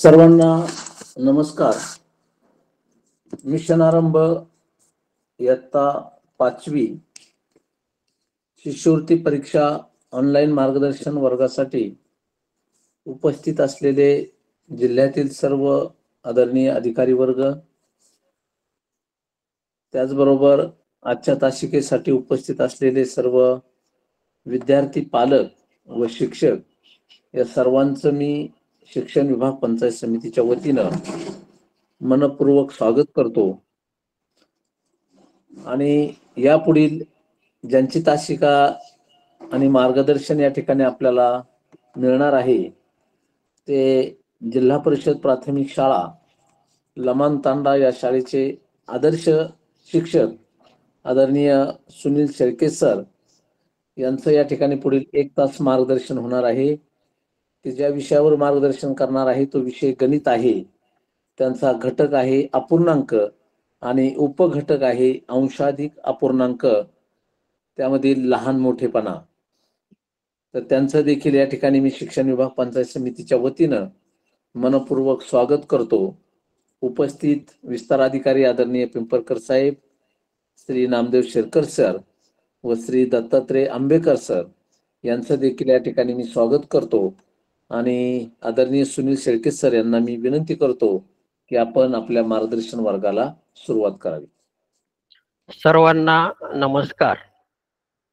सर्वांना नमस्कार. मिशन आरंभ इयत्ता 5वी शिष्यवृत्ती परीक्षा ऑनलाईन मार्गदर्शन वर्गासाठी उपस्थित असलेले जिल्ह्यातील सर्व आदरणीय अधिकारी वर्ग, त्याचबरोबर आजच्या तासिकेसाठी उपस्थित असलेले सर्व विद्यार्थी, पालक व शिक्षक, या सर्वांचं मी शिक्षण विभाग पंचायत समितीच्या वतीनं मनपूर्वक स्वागत करतो. आणि यापुढील ज्यांची तासिका आणि मार्गदर्शन या ठिकाणी आपल्याला मिळणार आहे ते जिल्हा परिषद प्राथमिक शाळा लमान तांडा या शाळेचे आदर्श शिक्षक आदरणीय सुनील शेळके सर यांचं या ठिकाणी पुढील 1 तास मार्गदर्शन होणार आहे. ते ज्या विषयावर मार्गदर्शन करणार आहे तो विषय गणित आहे. त्यांचा घटक आहे अपूर्णांक आणि उपघटक आहे अंशाधिक अपूर्णांक, त्यामधील लहान मोठेपणा. तर त्यांचं देखील या ठिकाणी मी शिक्षण विभाग पंचायत समितीच्या वतीनं मनपूर्वक स्वागत करतो. उपस्थित विस्तार अधिकारी आदरणीय पिंपरकर साहेब, श्री नामदेव शेरकर सर व श्री दत्तात्रय आंबेकर सर यांचं देखील या ठिकाणी मी स्वागत करतो. आणि आदरणीय सुनील शेळके सर यांना मी विनंती करतो की आपण आपल्या मार्गदर्शन वर्गाला सुरुवात करावी. सर्वांना नमस्कार.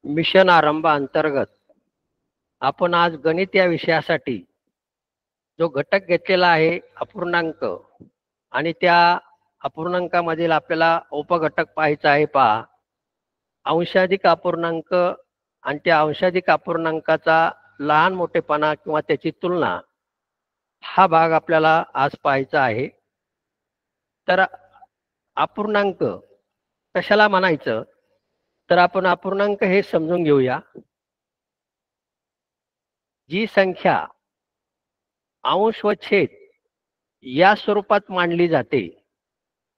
मिशन आरंभ अंतर्गत आपण आज गणित या विषयासाठी जो घटक घेतलेला आहे अपूर्णांक, आणि त्या अपूर्णांकामधील आपल्याला उपघटक पाहायचा आहे. पहा, अंशाधिक अपूर्णांक आणि त्या अंशाधिक अपूर्णांकाचा लहान मोठेपणा किंवा त्याची तुलना, हा भाग आपल्याला आज पाहायचा आहे. तर अपूर्णांक कशाला म्हणायचं, तर आपण अपूर्णांक हे समजून घेऊया. जी संख्या अंश व छेद या स्वरूपात मांडली जाते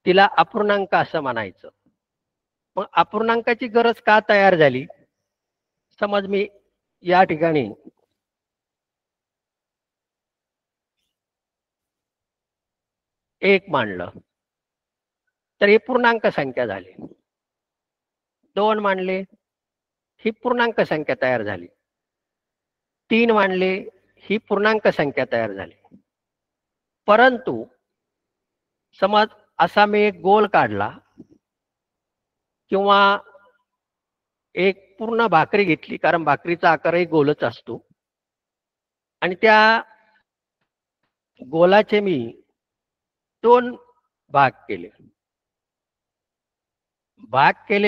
तिला अपूर्णांक असं म्हणायचं. मग अपूर्णांकाची गरज का तयार झाली? समज मी या ठिकाणी एक मांडलं तर ही पूर्णांक संख्या झाली. 2 मांडले, ही पूर्णांक संख्या तयार झाली. 3 मांडले, ही पूर्णांक संख्या तयार झाली. परंतु समज असा मी एक गोल काढला किंवा एक पूर्ण भाकरी घेतली, कारण भाकरीचा आकारही गोलच असतो, आणि त्या गोलाचे मी 2 भाग केले.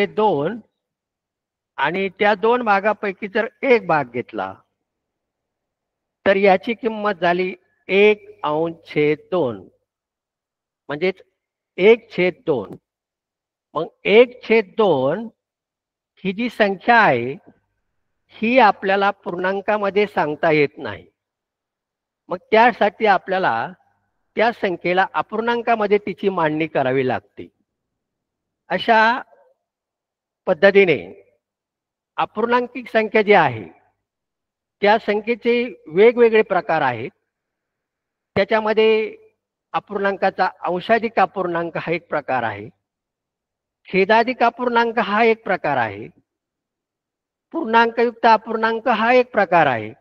2 आणि त्या 2 भागापैकी जर एक भाग घेतला तर याची किंमत झाली 1/2, म्हणजेच 1/2. मग 1/2 ही जी संख्या आहे ही आपल्याला पूर्णांकामध्ये सांगता येत नाही. मग त्यासाठी आपल्याला त्या संख्येला अपूर्णांकामध्ये तिची मांडणी करावी लागते. अशा पद्धतीने अपूर्णांकिक संख्या जी आहे त्या संख्येचे वेगवेगळे प्रकार आहेत. त्याच्यामध्ये अपूर्णांकाचा अंशाधिक अपूर्णांक हा एक प्रकार आहे, छेदाधिक अपूर्णांक हा एक प्रकार आहे, पूर्णांकयुक्त अपूर्णांक हा एक प्रकार आहे,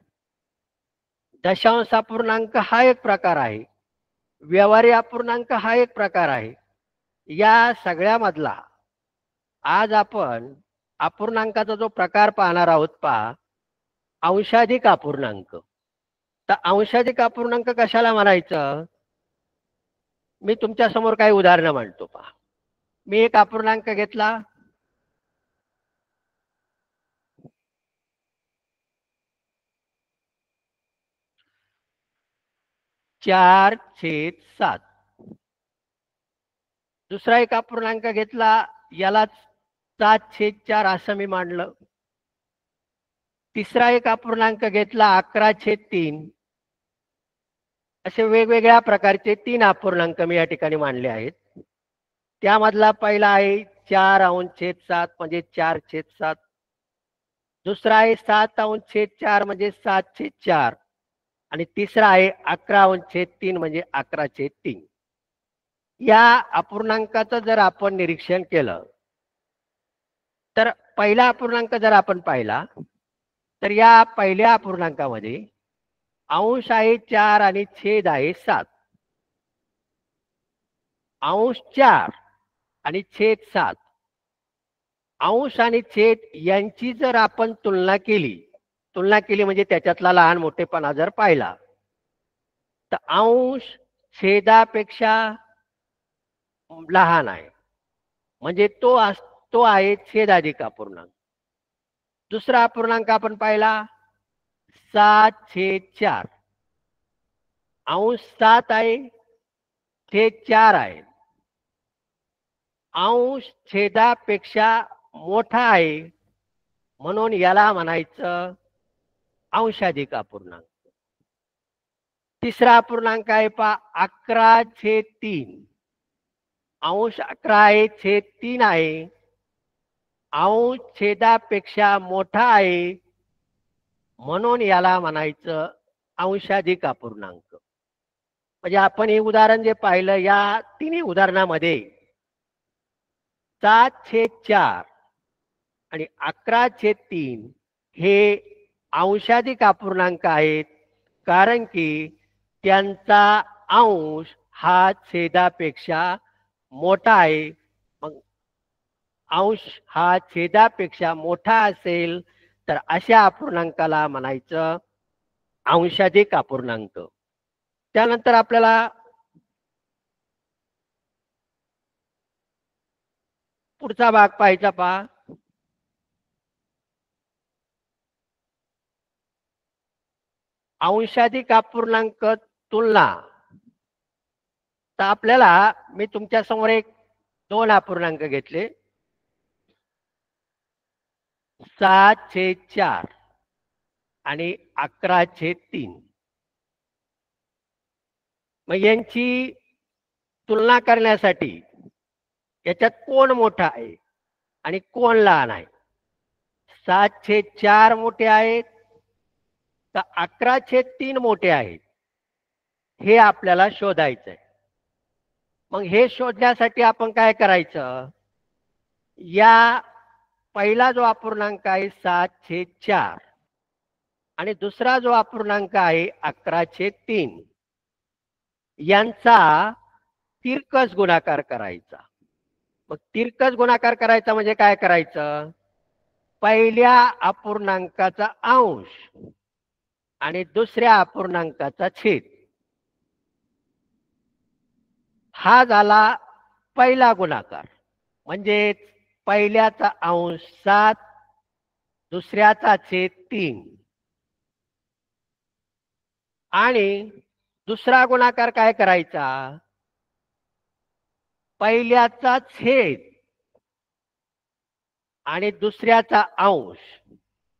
दशांश अपूर्णांक हा एक प्रकार आहे, व्यवहारी अपूर्णांक हा एक प्रकार आहे. या सगळ्यामधला आज आपण अपूर्णांकाचा जो प्रकार पाहणार आहोत, पहा, अंशाधिक अपूर्णांक. तर अंशाधिक अपूर्णांक कशाला म्हणायचं? मी तुमच्या समोर काही उदाहरणं मांडतो. पहा, मी एक अपूर्णांक घेतला, चार छेद 7. दुसरा एक अपूर्णांक घेतला, याला 7/4 असं मी मांडलं. तिसरा एक अपूर्णांक घेतला 11/3. असे वेगवेगळ्या प्रकारचे 3 अपूर्णांक मी या ठिकाणी मांडले आहेत. त्यामधला पहिला आहे 4/7 म्हणजे 4/7. दुसरा आहे 7/4 म्हणजे 7/4. आणि तिसरा आहे 11/3 म्हणजे 11/3. या अपूर्णांकाचं जर आपण निरीक्षण केलं तर पहिला अपूर्णांक जर आपण पाहिला तर या पहिल्या अपूर्णांकामध्ये अंश आहे 4 आणि छेद आहे 7. अंश 4 आणि छेद 7. अंश आणि छेद यांची जर आपण तुलना केली म्हणजे त्याच्यातला लहान मोठेपणा जर पाहिला तर अंश छेदापेक्षा लहान आहे, म्हणजे तो आहे छेदाधिक अपूर्णांक. दुसरा अपूर्णांक आपण पाहिला 7/4. अंश 7 आहे, छेद 4 आहे. अंश छेदापेक्षा मोठा आहे म्हणून याला म्हणायचं अंशाधिक अपूर्णांक. तिसरा अपूर्णांक आहे पहा 11/3. अंश 11 आहे, छेद 3 आहे. अंश छेदापेक्षा मोठा आहे म्हणून याला म्हणायचं अंशाधिक अपूर्णांक. म्हणजे आपण हे उदाहरण जे पाहिलं या तिन्ही उदाहरणामध्ये 7/4 आणि 11/3 हे अंशाधिक अपूर्णांक आहेत, कारण की त्यांचा अंश हा छेदापेक्षा मोठा आहे. मग अंश हा छेदापेक्षा मोठा असेल तर अशा अपूर्णांकाला म्हणायचं अंशाधिक अपूर्णांक. त्यानंतर आपल्याला पुढचा भाग पाहायचा पहा. अंशाधिक अपूर्णांक तुलना. तर आपल्याला मी तुमच्या समोर 2 अपूर्णांक घेतले 7/4 आणि 11/3. मग यांची तुलना करण्यासाठी याच्यात कोण मोठा आहे आणि कोण लहान आहे? 7/4 मोठे आहेत तर 11/3 मोठे आहेत, हे आपल्याला शोधायचं आहे. मग हे शोधण्यासाठी आपण काय करायचं, या पहिला जो अपूर्णांक आहे 7/4 आणि दुसरा जो अपूर्णांक आहे 11/3 यांचा तिरकस गुणाकार करायचा. मग तिरकस गुणाकार करायचा म्हणजे काय करायचं, पहिल्या अपूर्णांकाचा अंश आणि दुसऱ्या अपूर्णांकाचा छेद हा झाला पहिला गुणाकार. म्हणजे पहिल्याचा अंश 7, दुसऱ्याचा छेद 3 आणि दुसरा गुणाकार काय करायचा, पहिल्याचा छेद आणि दुसऱ्याचा अंश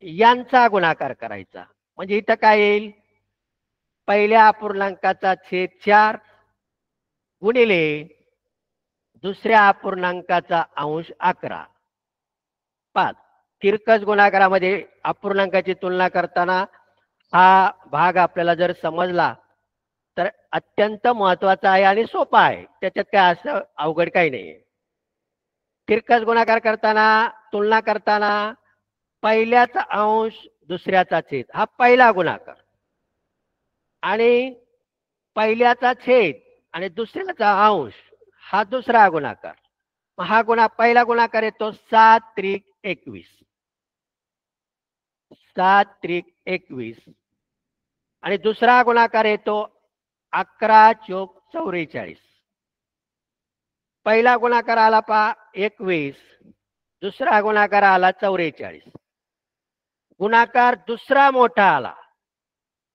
यांचा गुणाकार करायचा. म्हणजे इथं काय येईल, पहिल्या अपूर्णांकाचा छेद 4 गुणिले दुसऱ्या अपूर्णांकाचा अंश 11. 5. तिरकस गुणाकारामध्ये अपूर्णांकाची तुलना करताना हा भाग आपल्याला जर समजला तर अत्यंत महत्वाचा आहे आणि सोपा आहे, त्याच्यात काय असं अवघड काही नाही. तिरकस गुणाकार करताना तुलना करताना पहिल्याचा अंश दुसऱ्याचा छेद हा पहिला गुणाकार आणि पहिल्याचा छेद आणि दुसऱ्याचा अंश हा दुसरा गुणाकार. हा पहिला गुणाकार येतो 7×21. 7×21 आणि दुसरा गुणाकार येतो 11×44. पहिला गुणाकार आला पहा 21, दुसरा गुणाकार आला 44. गुणाकार दुसरा मोठा आला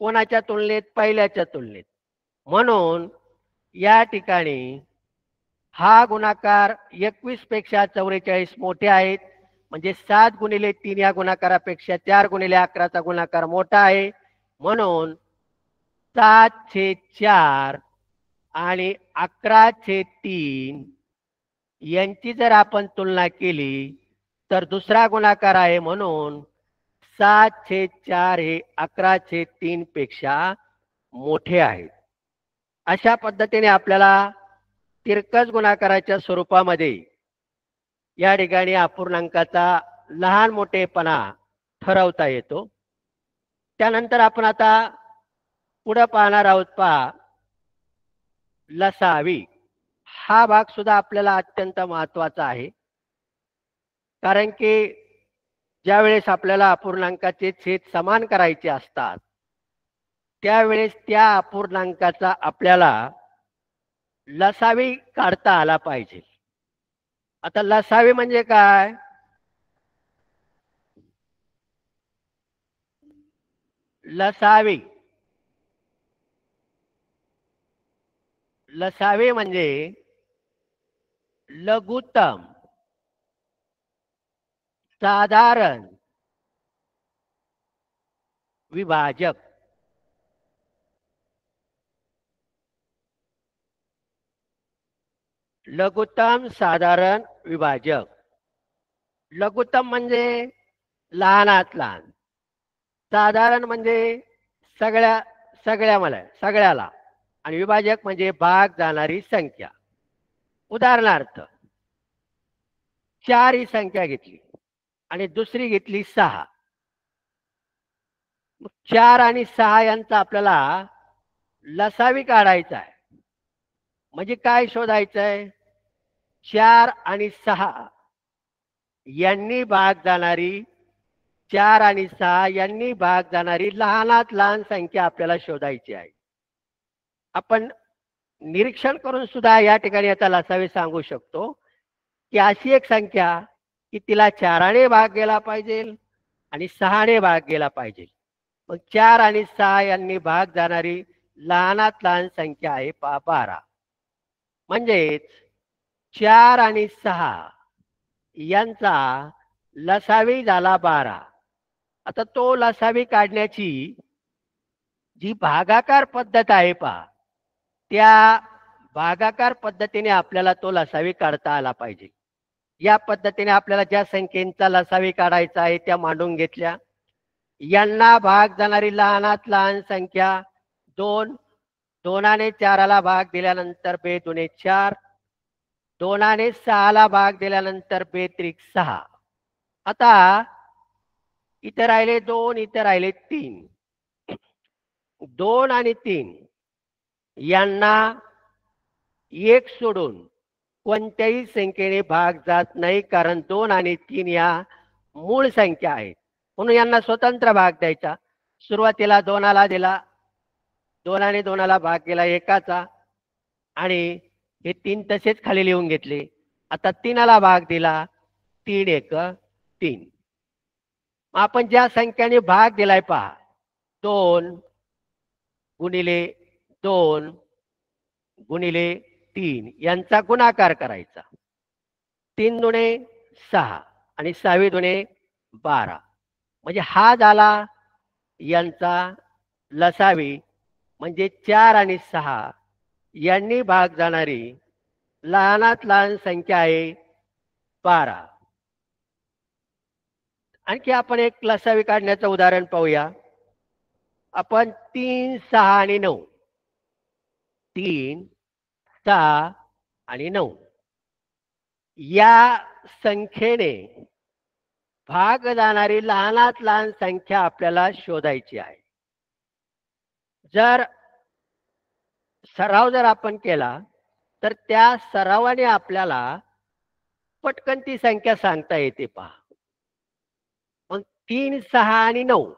कोणाच्या तुलनेत, पहिल्याच्या तुलनेत. म्हणून या ठिकाणी हा गुणाकार 21 पेक्षा 44 मोठे आहेत. म्हणजे 7 गुणिले 3 या गुणाकारापेक्षा 4 गुणिले 11चा गुणाकार मोठा आहे. म्हणून 7/4 आणि 11/3 यांची जर आपण तुलना केली तर दुसरा गुणाकार आहे, म्हणून 7/4 हे 11/3 पेक्षा मोठे आहेत. अशा पद्धतीने आपल्याला तिरकस गुणाकाराच्या स्वरूपामध्ये या ठिकाणी अपूर्णांकाचा लहान मोठेपणा ठरवता येतो. त्यानंतर आपण आता पुढे पाहणार आहोत. पहा, लसावी हा भाग सुद्धा आपल्याला अत्यंत महत्वाचा आहे. कारण की ज्यावेळेस आपल्याला अपूर्णांकाचे छेद समान करायचे असतात त्यावेळेस त्या अपूर्णांकाचा आपल्याला लसावी काढता आला पाहिजे. आता लसावी म्हणजे काय? लसावी लसावी म्हणजे लघुत्तम साधारण विभाजक. लघुत्तम साधारण विभाजक. लघुत्तम म्हणजे लहानात लहान, साधारण म्हणजे सगळ्याला, आणि विभाजक म्हणजे भाग जाणारी संख्या. उदाहरणार्थ 4 ही संख्या घेतली आणि दुसरी घेतली 6. 4 आणि 6 यांचा आपल्याला लसावी काढायचा आहे. म्हणजे काय शोधायचं आहे? 4 आणि 6 यांनी भाग जाणारी 4 आणि 6 यांनी भाग जाणारी लहानात लहान संख्या आपल्याला शोधायची आहे. आपण निरीक्षण करून सुद्धा या ठिकाणी आता लसावी सांगू शकतो की अशी एक संख्या की तिला 4ने भाग गेला पाहिजे आणि 6ने भाग गेला पाहिजे. मग 4 आणि 6 यांनी भाग जाणारी लहानात लहान संख्या आहे 12. म्हणजेच 4 आणि 6 यांचा लसावी झाला 12. आता तो लसावी काढण्याची जी भागाकार पद्धत आहे पहा, त्या भागाकार पद्धतीने आपल्याला तो लसावी काढता आला पाहिजे. या पद्धतीने आपल्याला ज्या संख्येचा लसावी काढायचा आहे त्या मांडून घेतल्या. यांना भाग जाणारी लहानात लहान संख्या 2. 2ने 4ला भाग दिल्यानंतर 2 दुणे 4. 2ने 6ला भाग दिल्यानंतर 2 त्रिक 6. आता इथे राहिले 2, इथे राहिले 3. 2 आणि 3 यांना 1 सोडून कोणत्याही संख्येने भाग जात नाही, कारण 2 आणि 3 या मूळ संख्या आहेत. म्हणून यांना स्वतंत्र भाग द्यायचा. सुरुवातीला 2ला दिला, 2ने 2ला भाग गेला 1चा, आणि हे 3 तसेच खाली लिहून घेतले. आता 3ला भाग दिला, 3 1 3. आपण ज्या संख्याने भाग दिलाय पहा, 2 गुणिले 2 गुणिले 3 यांचा गुणाकार करायचा. 3 दुणे 6 आणि 6 दुणे 12. म्हणजे हा झाला यांचा लसावी. म्हणजे 4 आणि 6 यांनी भाग जाणारी लहानात लहान संख्या आहे 12. आणखी आपण एक लसावी काढण्याचं उदाहरण पाहूया. आपण 3 6 आणि 9, 3 6 आणि 9 या संख्येने भाग जाणारी लहानात लहान संख्या आपल्याला शोधायची आहे. जर आपण केला तर त्या सरावाने आपल्याला पटकन ती संख्या सांगता येते. पहा, मग 3 6 आणि 9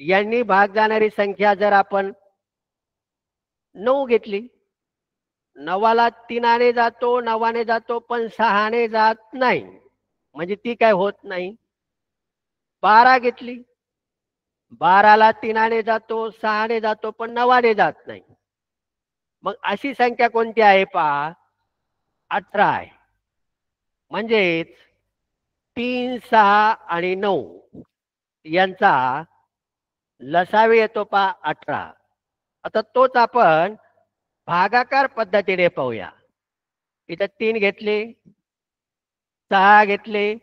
यांनी भाग जाणारी संख्या जर आपण 9 घेतली, 9ला 3ने जातो, 9ने जातो, पण 6ने जात नाही, म्हणजे ती काय होत नाही. 12 घेतली, 12ला 3ने जातो, 6ने जातो, पण 9ने जात नाही. मग अशी संख्या कोणती आहे पहा, 18 आहे. म्हणजेच 3 6 आणि 9 यांचा लसावी येतो पहा 18. आता तोच आपण भागाकार पद्धतीने पाहूया. इथे 3 घेतले, 6 घेतले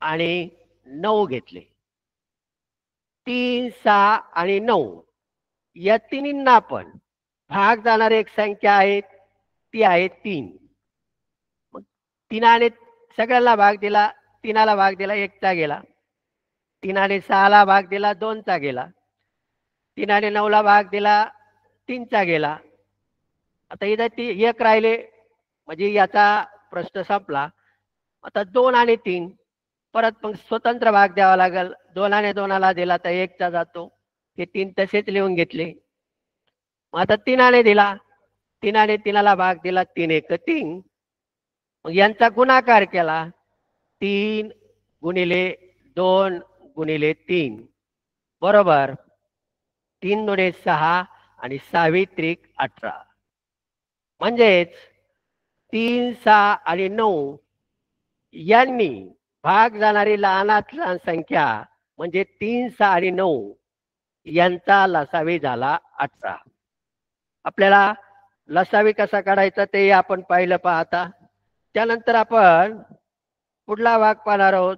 आणि 9 घेतले. 3 6 आणि 9 या तिन्हींना पण भाग जाणारी एक संख्या आहे, ती आहे 3. मग 3ने सगळ्याला भाग दिला, 3ला भाग दिला, 1चा गेला. 3ने 6ला भाग दिला, 2चा गेला. 3ने 9ला भाग दिला, 3चा गेला. आता इथं 1 राहिले, म्हणजे याचा प्रश्न संपला. आता 2 आणि 3 परत मग स्वतंत्र भाग द्यावा लागेल. 2ने 2ला दिला तर 1चा जातो. हे 3 तसेच लिहून घेतले. मग आता 3ने दिला, 3ने 3ला भाग दिला, 3 1 3. मग यांचा गुणाकार केला, 3 गुणिले 2 गुणिले 3 बरोबर 3 दुणे 6 आणि 6 त्रिक 18. म्हणजेच 3 6 आणि 9 यांनी भाग जाणारी लहानात लहान संख्या म्हणजे 3 6 आणि 9 यांचा लसावी झाला 18. आपल्याला लसावी कसा काढायचा ते आपण पाहिलं पाहता. त्यानंतर आपण पुढला भाग पाहणार आहोत,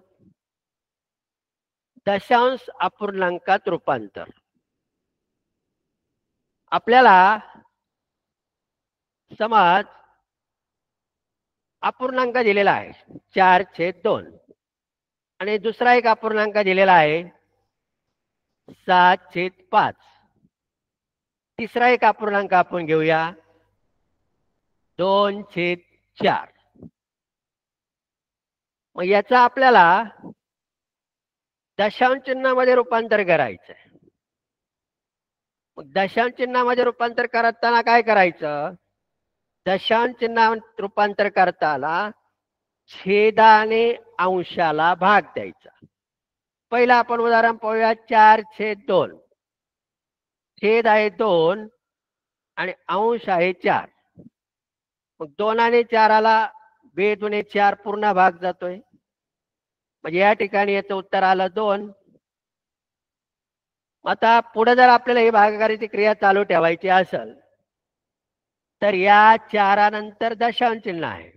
दशांश अपूर्णांकात रूपांतर. आपल्याला समज अपूर्णांक दिलेला आहे 4/2 आणि दुसरा एक अपूर्णांक दिलेला आहे 7/5. तिसरा एक अपूर्णांक आपण घेऊया 2/4. मग याचा आपल्याला दशांश चिन्हामध्ये रूपांतर करायचं आहे. मग दशांश चिन्हामध्ये रूपांतर करताना काय करायचं, दशांश चिन्हात रूपांतर करताना छेदाने अंशाला भाग द्यायचा. पहिला आपण उदाहरण पाहूया 4/2. छेद आहे 2 आणि अंश आहे 4. मग 2 आणि 4ला 2 दुणे 4 पूर्ण भाग जातोय. म्हणजे या ठिकाणी याचं उत्तर आलं 2. आता पुढे जर आपल्याला ही भागाकाराची क्रिया चालू ठेवायची असेल तर या 4 नंतर दशांश चिन्ह आहे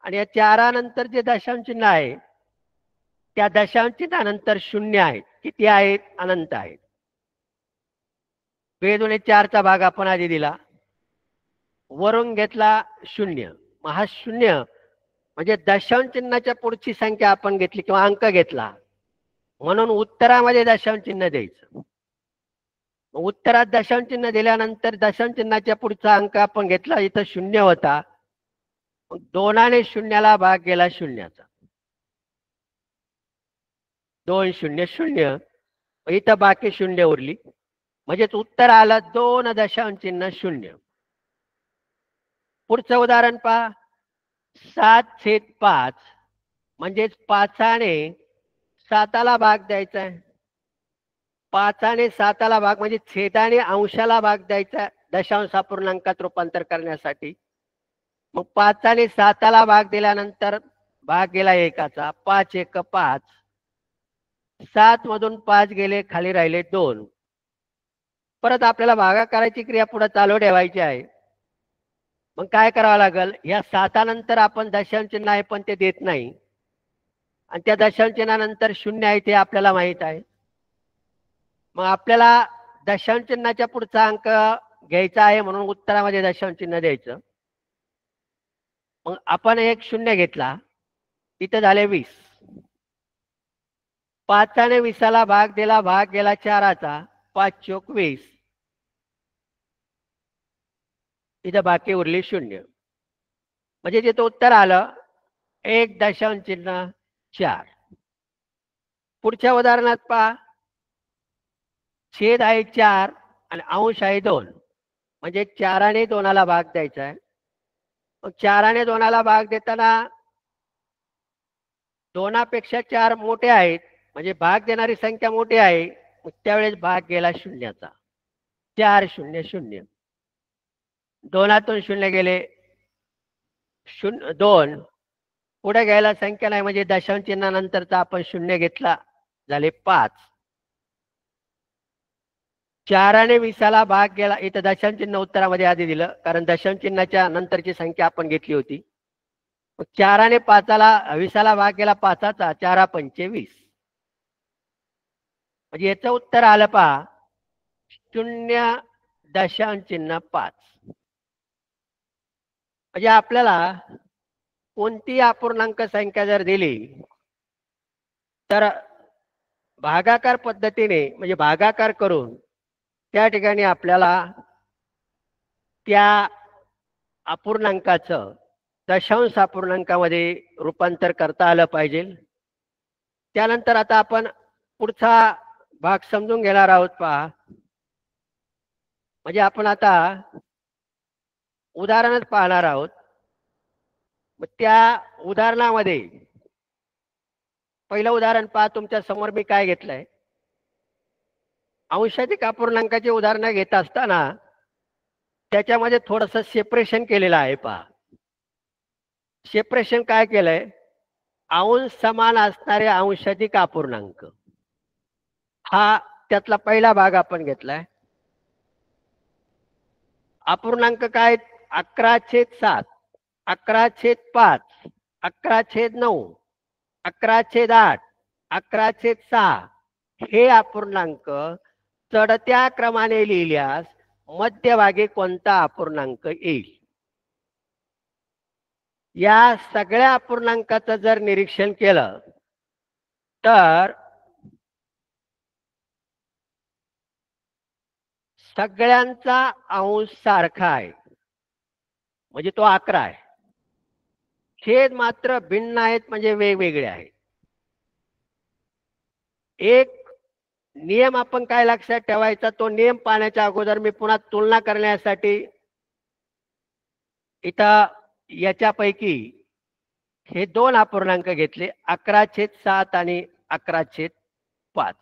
आणि या 4 नंतर जे दशांश चिन्ह आहे त्या दशांश चिन्हानंतर 0 आहेत. किती आहेत? अनंत आहेत. 2 दुणे 4चा भाग आपण आधी दिला, वरून घेतला 0. मग हा 0 म्हणजे दशांश चिन्हाच्या पुढची संख्या आपण घेतली किंवा अंक घेतला म्हणून उत्तरामध्ये दशांश चिन्ह द्यायचं. उत्तरात दशांश चिन्ह दिल्यानंतर दशांश चिन्हाच्या पुढचा अंक आपण घेतला, इथं 0 होता. मग 2ने 0ला भाग गेला 0चा, 2 0 0. इथं बाकी 0 उरली, म्हणजेच उत्तर आलं 2 दशांश चिन्ह 0. पुढचं उदाहरण पहा 7/5. म्हणजेच 5ने 7ला भाग द्यायचा आहे. 5ने 7ला भाग म्हणजे छेदाने अंशाला भाग द्यायचा दशांश अपूर्णांकात रूपांतर करण्यासाठी. मग 5ने 7ला भाग दिल्यानंतर भाग गेला 1चा, 5 1 5. 7 मधून 5 गेले, खाली राहिले 2. परत आपल्याला भागाकाराची क्रिया पुढे चालू ठेवायची आहे. मग काय करावं लागेल, या 7 नंतर आपण दशांश चिन्ह आहे पण ते देत नाही आणि त्या दशांश चिन्हानंतर 0 आहे ते आपल्याला माहित आहे. मग आपल्याला दशांश चिन्हाच्या पुढचा अंक घ्यायचा आहे म्हणून उत्तरामध्ये दशांश चिन्ह द्यायचं. मग आपण एक 0 घेतला, इथं झाले 20. 5ने 20ला भाग दिला, भाग गेला 4चा, 5 चोक 20. इथं बाकी उरली 0. म्हणजे तिथं उत्तर आलं 1 दशांश चिन्ह 4. पुढच्या उदाहरणात पहा, छेद आहे 4 आणि अंश आहे 2. म्हणजे 4ने 2ला भाग द्यायचा आहे. मग 4ने 2ला भाग देताना 2पेक्षा 4 मोठे आहेत, म्हणजे भाग देणारी संख्या मोठी आहे. मग त्यावेळेस भाग गेला 0चा, 4 0 0. 2तून 0 गेले 2. पुढे घ्यायला संख्या नाही म्हणजे दशांश चिन्हानंतरचा आपण 0 घेतला, झाले 5. 4ने 20ला भाग गेला, इथं दशांश चिन्ह उत्तरामध्ये आधी दिलं कारण दशांश चिन्हाच्या नंतरची संख्या आपण घेतली होती. 4ने 20ला भाग गेला 5चा, 4 5 20. म्हणजे याचं उत्तर आलं पहा 0.5 म्हणजे आपल्याला कोणती अपूर्णांक संख्या जर दिली तर भागाकार पद्धतीने म्हणजे भागाकार करून त्या ठिकाणी आपल्याला त्या अपूर्णांकाचं दशांश अपूर्णांकामध्ये रूपांतर करता आलं पाहिजे. त्यानंतर आता आपण पुढचा भाग समजून घेणार आहोत. पहा, म्हणजे आपण आता उदाहरणच पाहणार आहोत. मग त्या उदाहरणामध्ये पहिलं उदाहरण पहा, तुमच्या समोर मी काय घेतलंय, अंशाधिक अपूर्णांकाचे उदाहरण घेत असताना त्याच्यामध्ये थोडस सेपरेशन केलेलं आहे. पहा, सेपरेशन काय केलंय, अंश समान असणारे अंशाधिक अपूर्णांक हा त्यातला पहिला भाग आपण घेतलाय. अपूर्णांक काय, 11/7, 11/5, 11/9, 11/8, 11/6 हे अपूर्णांक चढत्या क्रमाने लिहिल्यास मध्यभागी कोणता अपूर्णांक येईल. या सगळ्या अपूर्णांकाचं जर निरीक्षण केलं तर सगळ्यांचा अंश सारखा आहे, म्हणजे तो 11 आहे. छेद मात्र भिन्न आहेत, म्हणजे वेगवेगळे आहेत. एक नियम आपण काय लक्षात ठेवायचा, तो नियम पाहण्याच्या अगोदर मी पुन्हा तुलना करण्यासाठी इथं याच्यापैकी हे दोन अपूर्णांक घेतले, 11/7 आणि 11/5.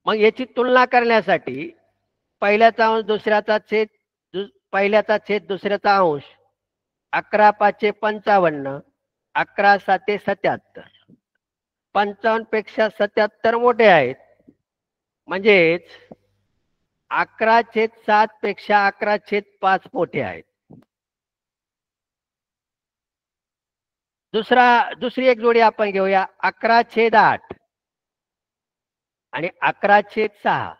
मग याची तुलना करण्यासाठी पहिल्याचा अंश दुसऱ्याचा छेद, पहिल्याचा छेद दुसऱ्याचा अंश, 11/5 55, 11/7 77. 55 पेक्षा 77 मोठे आहेत, म्हणजेच 11/7 पेक्षा 11/5 मोठे आहेत. दुसरी एक जोडी आपण घेऊया, 11/8 आणि 11/6.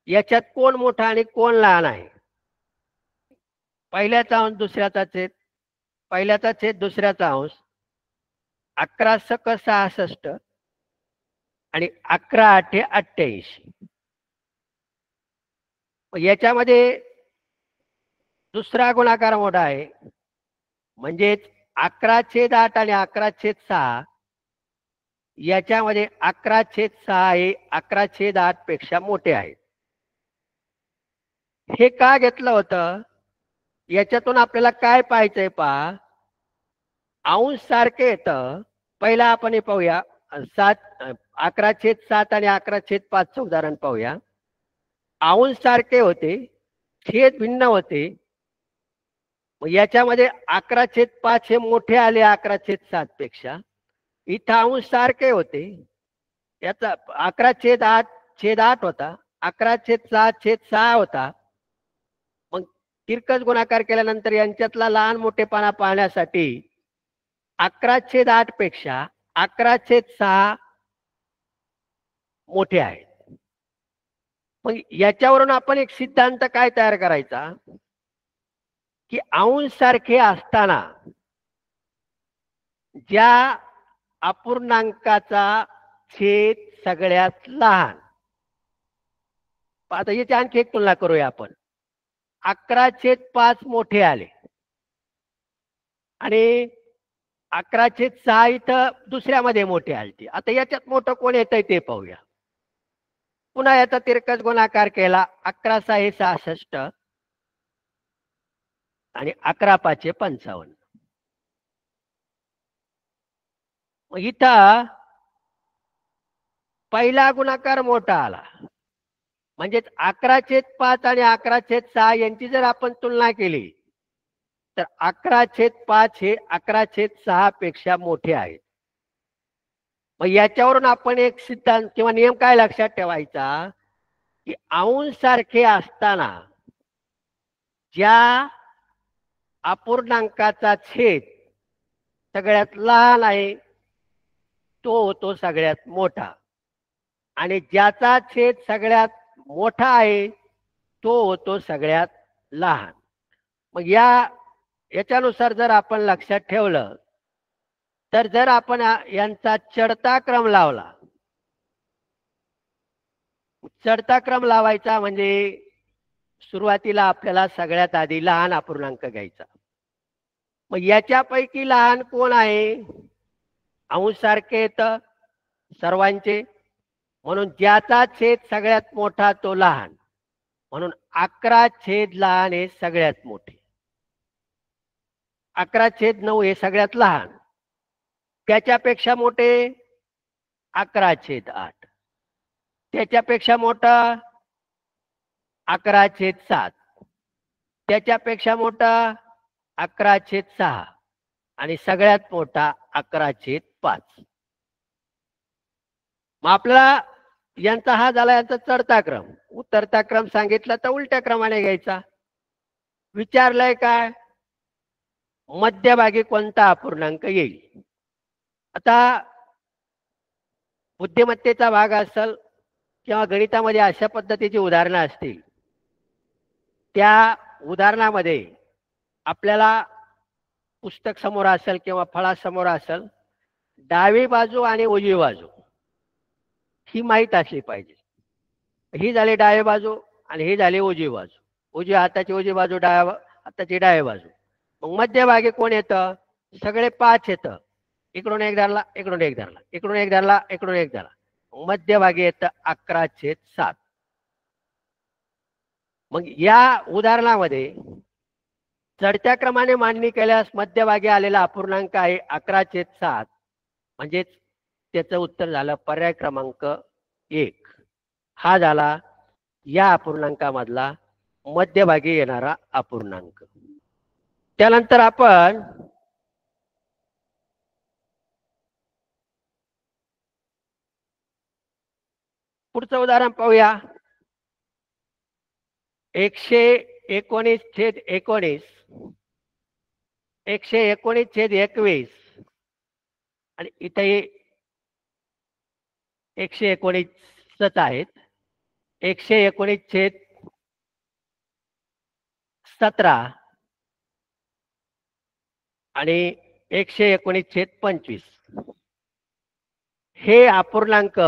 याच्यात कोण मोठा आणि कोण लहान आहे. पहिल्याचा अंश दुसऱ्याचा छेद, पहिल्याचा छेद दुसऱ्याचा अंश, 11×6 = 66 आणि 11×8 = 88. याच्यामध्ये दुसरा गुणाकार मोठा आहे, म्हणजेच 11/8 आणि 11/6. याच्यामध्ये 11/6 हे 11/8 पेक्षा मोठे आहे. हे का घेतलं होतं, याच्यातून आपल्याला काय पाहायचंय. पहा, अंश सारखे येतं. पहिला आपण हे पाहूया, 11/7 आणि 11/5 उदाहरण पाहूया. अंश सारखे होते, छेद भिन्न होते. याच्यामध्ये 11/5 हे मोठे आले 11/7 पेक्षा. इथं अंश सारखे होते, याचा 11/8 होता, 11/6 होता. मग तिरकस गुणाकार केल्यानंतर यांच्यातला लहान मोठेपणा पाहण्यासाठी 11/8 पेक्षा 11/6 मोठे आहेत. मग याच्यावरून आपण एक सिद्धांत काय तयार करायचा, की अंश सारखे असताना ज्या अपूर्णांकाचा छेद सगळ्यात लहान. आता याची आणखी एक तुलना करूया आपण. 11/5 मोठे आले आणि 11/6 इथं दुसऱ्यामध्ये मोठे आले. आता याच्यात मोठं कोण येतंय ते पाहूया. पुन्हा याचा तिरकस गुणाकार केला, 11×6 = 66 आणि 11×5 = 55. इथं पहिला गुणाकार मोठा आला, म्हणजेच 11/5 आणि 11/6 यांची जर आपण तुलना केली तर 11/5 हे 11/6 पेक्षा मोठे आहेत. मग याच्यावरून आपण एक सिद्धांत किंवा नियम काय लक्षात ठेवायचा, की अंश सारखे असताना ज्या अपूर्णांकाचा छेद सगळ्यात लहान आहे तो सगळ्यात मोठा. आणि ज्याचा छेद सगळ्यात मोठा आहे तो होतो सगळ्यात लहान. मग याच्यानुसार जर आपण लक्षात ठेवलं तर जर आपण यांचा चढता क्रम लावला, चढता क्रम लावायचा म्हणजे सुरुवातीला आपल्याला सगळ्यात आधी लहान अपूर्णांक घ्यायचा. मग याच्यापैकी लहान कोण आहे? अंश सारखे येतं सर्वांचे, म्हणून ज्याचा छेद सगळ्यात मोठा तो लहान, म्हणून 11 छेद लहान हे सगळ्यात मोठे. 11 छेद 9 हे सगळ्यात लहान. त्याच्यापेक्षा मोठे 11 छेद 8. त्याच्यापेक्षा मोठा 11 छेद 7. त्याच्यापेक्षा मोठा 11 छेद 6 आणि सगळ्यात मोठा 11 छेद 5. मग आपल्याला यांचा हा झाला यांचा चढता क्रम. उतरता क्रम सांगितला तर उलट्या क्रमाने घ्यायचा. विचारलंय काय? मध्यभागी कोणता अपूर्णांक येईल. आता बुद्धिमत्तेचा भाग असेल किंवा गणितामध्ये अशा पद्धतीची उदाहरणं असतील, त्या उदाहरणामध्ये आपल्याला पुस्तक समोर असेल किंवा फळा समोर असेल, डावी बाजू आणि उजवी बाजू ही माहीत असली पाहिजे. ही झाली डावी बाजू आणि ही झाली उजवी बाजू. उजव्या हाताची उजवी बाजू, डाव्या हाताची डावी बाजू. मग मध्यभागी कोण येतं? सगळे 5 येतं. इकडून एक धरला, इकडून एक धरला, इकडून एक धरला, इकडून एक धरला. मध्यभागी येतं 11 छेद 7. मग या उदाहरणामध्ये चढत्या क्रमाने मांडणी केल्यास मध्यभागी आलेला अपूर्णांक आहे 11 छेद 7. म्हणजेच त्याचं उत्तर झालं पर्याय क्रमांक 1. हा झाला या अपूर्णांकामधला मध्यभागी येणारा अपूर्णांक. त्यानंतर आपण पुढचं उदाहरण पाहूया. 119 छेद 19, 119 छेद 21 आणि इथे 119च आहेत. 119 छेद 17 आणि 119 छेद 25 हे अपूर्णांक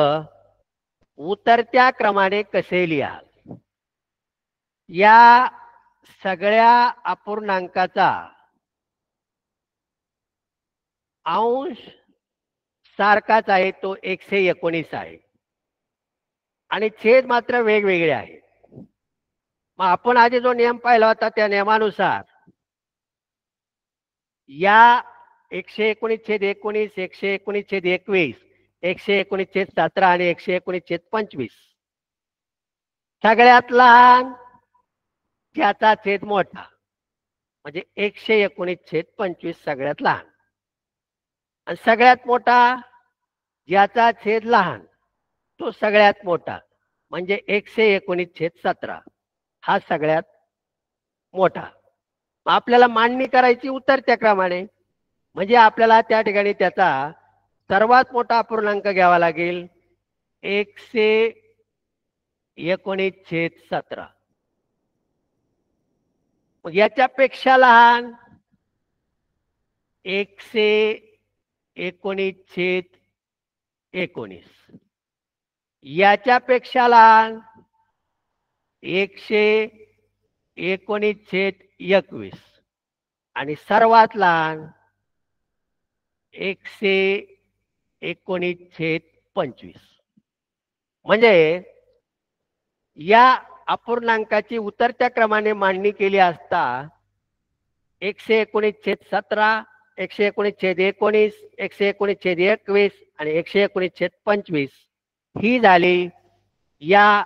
उतरत्या क्रमाने कसे लिहाल? या सगळ्या अपूर्णांकाचा अंश सारखाच आहे, तो 119 आहे आणि छेद मात्र वेगवेगळे आहेत. मग आपण आधी जो नियम पाहिला होता त्या नियमानुसार या 119 छेद 19, 119 छेद 21, 119 छेद 17 आणि 119 छेद 25 सगळ्यात लहान ज्याचा छेद मोठा म्हणजे 119 छेद 25 सगळ्यात लहान, आणि सगळ्यात मोठा ज्याचा छेद लहान तो सगळ्यात मोठा म्हणजे 119 छेद 17 हा सगळ्यात मोठा. आपल्याला मांडणी करायची उतरत्या क्रमाने, म्हणजे आपल्याला त्या ठिकाणी त्याचा सर्वात मोठा अपूर्णांक घ्यावा लागेल 119 छेद 17. मग याच्यापेक्षा लहान 119 छेद 19, याच्यापेक्षा लहान 119 छेद 21 आणि सर्वात लहान 119 छेद 25. म्हणजे या अपूर्णांकाची उतरत्या क्रमाने मांडणी केली असता 119 छेद 17, 119 छेद 19, 119 छेद 21 आणि 119 छेद 25 ही झाली या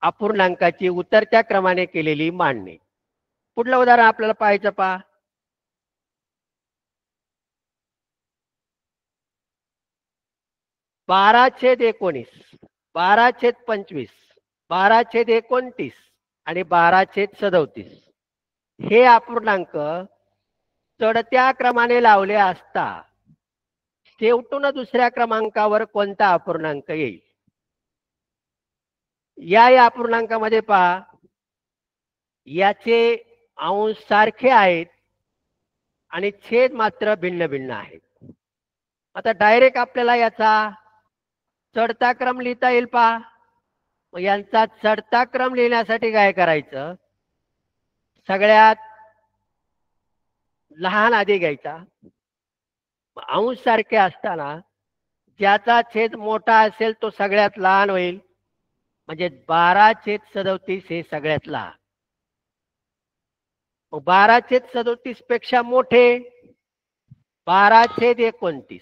अपूर्णांकाची उतरत्या क्रमाने केलेली मांडणी. पुढलं उदाहरण आपल्याला पाहायचं पहा. 12 छेद 19, 12 छेद 25, 12 छेद 29 आणि 12 छेद 37 हे अपूर्णांक चढत्या क्रमाने लावले असता शेवटून दुसऱ्या क्रमांकावर कोणता अपूर्णांक येईल? या अपूर्णांकामध्ये पहा, याचे अंश सारखे आहेत आणि छेद मात्र भिन्न भिन्न आहेत. आता डायरेक्ट आपल्याला याचा चढता क्रम लिहिता येईल पहा. मग यांचा चढता क्रम लिहिण्यासाठी काय करायचं, सगळ्यात लहान आधी घ्यायचा. अंश सारखे असताना ज्याचा छेद मोठा असेल तो सगळ्यात लहान होईल. म्हणजे 12/37 हे सगळ्यात लहान. 12/37 पेक्षा मोठे 12/29.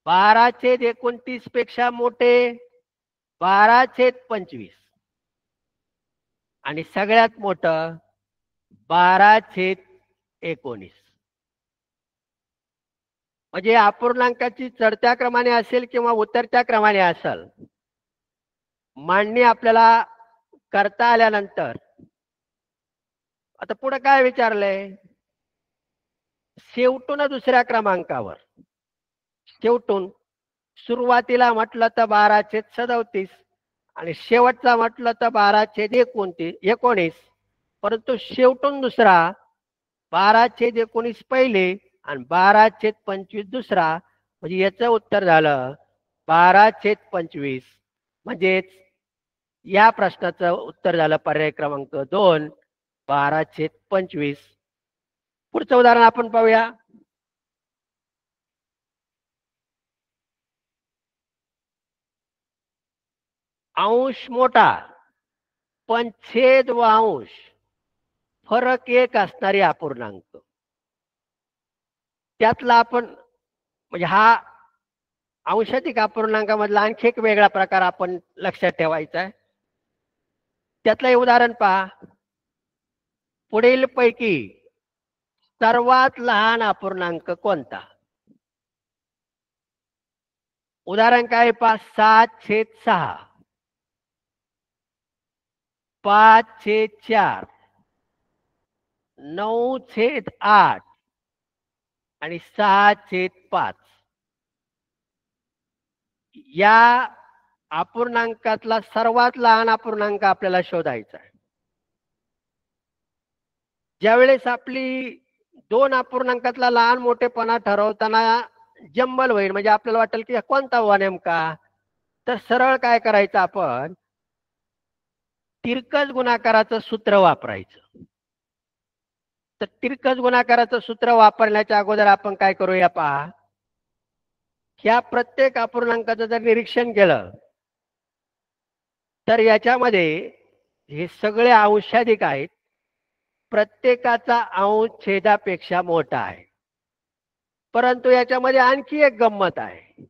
12/29 पेक्षा मोठे 12/25 आणि सगळ्यात मोठं 12/19. म्हणजे अपूर्णांकाची चढत्या क्रमाने असेल किंवा उतरत्या क्रमाने असेल, मांडणी आपल्याला करता आल्यानंतर आता पुढे काय विचारलंय, शेवटून दुसऱ्या क्रमांकावर, शेवटून सुरुवातीला म्हटलं तर 12/37 आणि शेवटचा म्हटलं तर 12/19, परंतु शेवटून दुसरा 12/19 पहिले आणि 12/25 दुसरा, म्हणजे याचं उत्तर झालं 12/25. म्हणजेच या प्रश्नाचं उत्तर झालं पर्याय क्रमांक 2, 12/25. पुढचं उदाहरण आपण पाहूया. अंश मोठा पण छेद व अंश फरक एक असणारे अपूर्णांक. त्यातला आपण म्हणजे हा अंशाधिक अपूर्णांकामधला आणखी एक वेगळा प्रकार आपण लक्षात ठेवायचा आहे. त्यातलं हे उदाहरण पहा. पुढील पैकी सर्वात लहान अपूर्णांक कोणता? उदाहरण काय पहा, 7/6, 5/4, 9/8 आणि 6/5. या अपूर्णांकातला सर्वात लहान अपूर्णांक आपल्याला शोधायचा आहे. ज्यावेळेस आपली दोन अपूर्णांकातला लहान मोठेपणा ठरवताना जंबल होईल, म्हणजे आपल्याला वाटेल की कोणता हुआ नेमका, तर सरळ काय करायचं, आपण तिरकस गुणाकाराचं सूत्र वापरायचं. तर तिरकस गुणाकाराचं सूत्र वापरण्याच्या अगोदर आपण काय करूया पहा, ह्या प्रत्येक अपूर्णांकाचं जर निरीक्षण केलं तर याच्यामध्ये हे सगळे अंशाधिक आहेत. प्रत्येकाचा अंश छेदापेक्षा मोठा आहे. परंतु याच्यामध्ये आणखी एक गंमत आहे.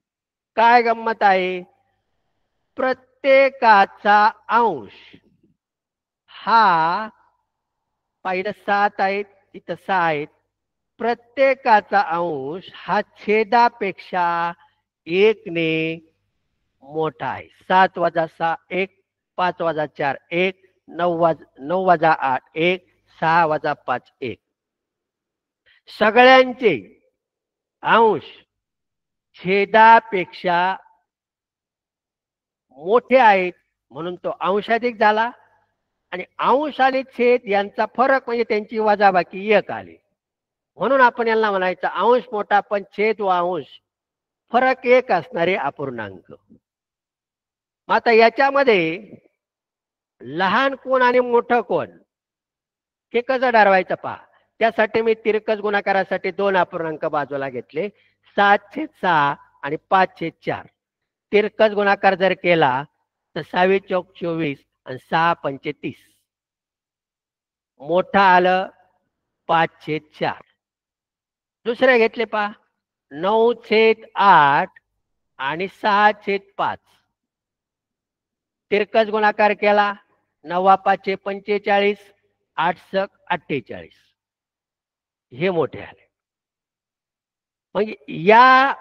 काय गंमत आहे? प्रत्येकाचा अंश हा, पाहिलं 7 आहेत, इथं 6 आहेत. प्रत्येकाचा अंश हा छेदापेक्षा 1 ने मोठा आहे. 7 - 6 1, 5 - 4 1, 9 - 8 1, 6 - 5 1. सगळ्यांचे अंश छेदापेक्षा मोठे आहेत म्हणून तो अंशाधिक झाला. आणि अंश आणि छेद यांचा फरक म्हणजे त्यांची वजाबाकी 1 आली. म्हणून आपण यांना म्हणायचं अंश मोठा पण छेद व अंश फरक 1 असणारे अपूर्णांक. आता याच्यामध्ये लहान कोण आणि मोठं कोण हे कसं ठरवायचं पहा. त्यासाठी मी तिरकस गुणाकारासाठी 2 अपूर्णांक बाजूला घेतले, 7/6 आणि 5/4. तिरकस गुणाकार जर केला तर 6 × 4 = 24 आणि 6 × 5 = 30. मोठा आलं 5/4. दुसरे घेतले पहा, 9/8 आणि 6/5. तिरकस गुणाकार केला, 9 × 5 = 45, 8 × 6 = 48. हे मोठे आले. म्हणजे या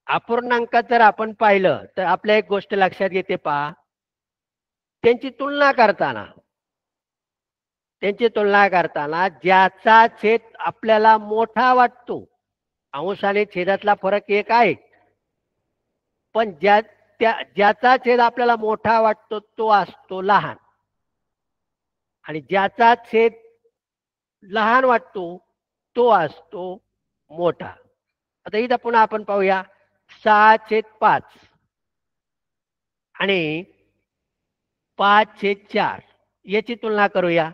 अपूर्णांकात जर आपण पाहिलं तर आपल्या एक गोष्ट लक्षात येते पहा, त्यांची तुलना करताना ज्याचा छेद आपल्याला मोठा वाटतो, अंश आणि छेदातला फरक 1 आहे, पण ज्याचा छेद आपल्याला मोठा वाटतो तो असतो लहान, आणि ज्याचा छेद लहान वाटतो तो असतो मोठा. आता इथं पुन्हा आपण पाहूया 6/5 आणि 5/4 याची तुलना करूया.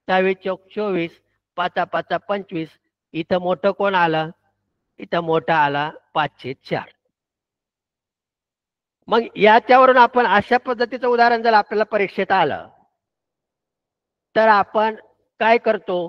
6 चौक 24, 5 5 25. इथं मोठं कोण आलं? इथं मोठा आला 5/4. मग याच्यावरून आपण अशा पद्धतीचं उदाहरण जर आपल्याला परीक्षेत आलं तर आपण काय करतो?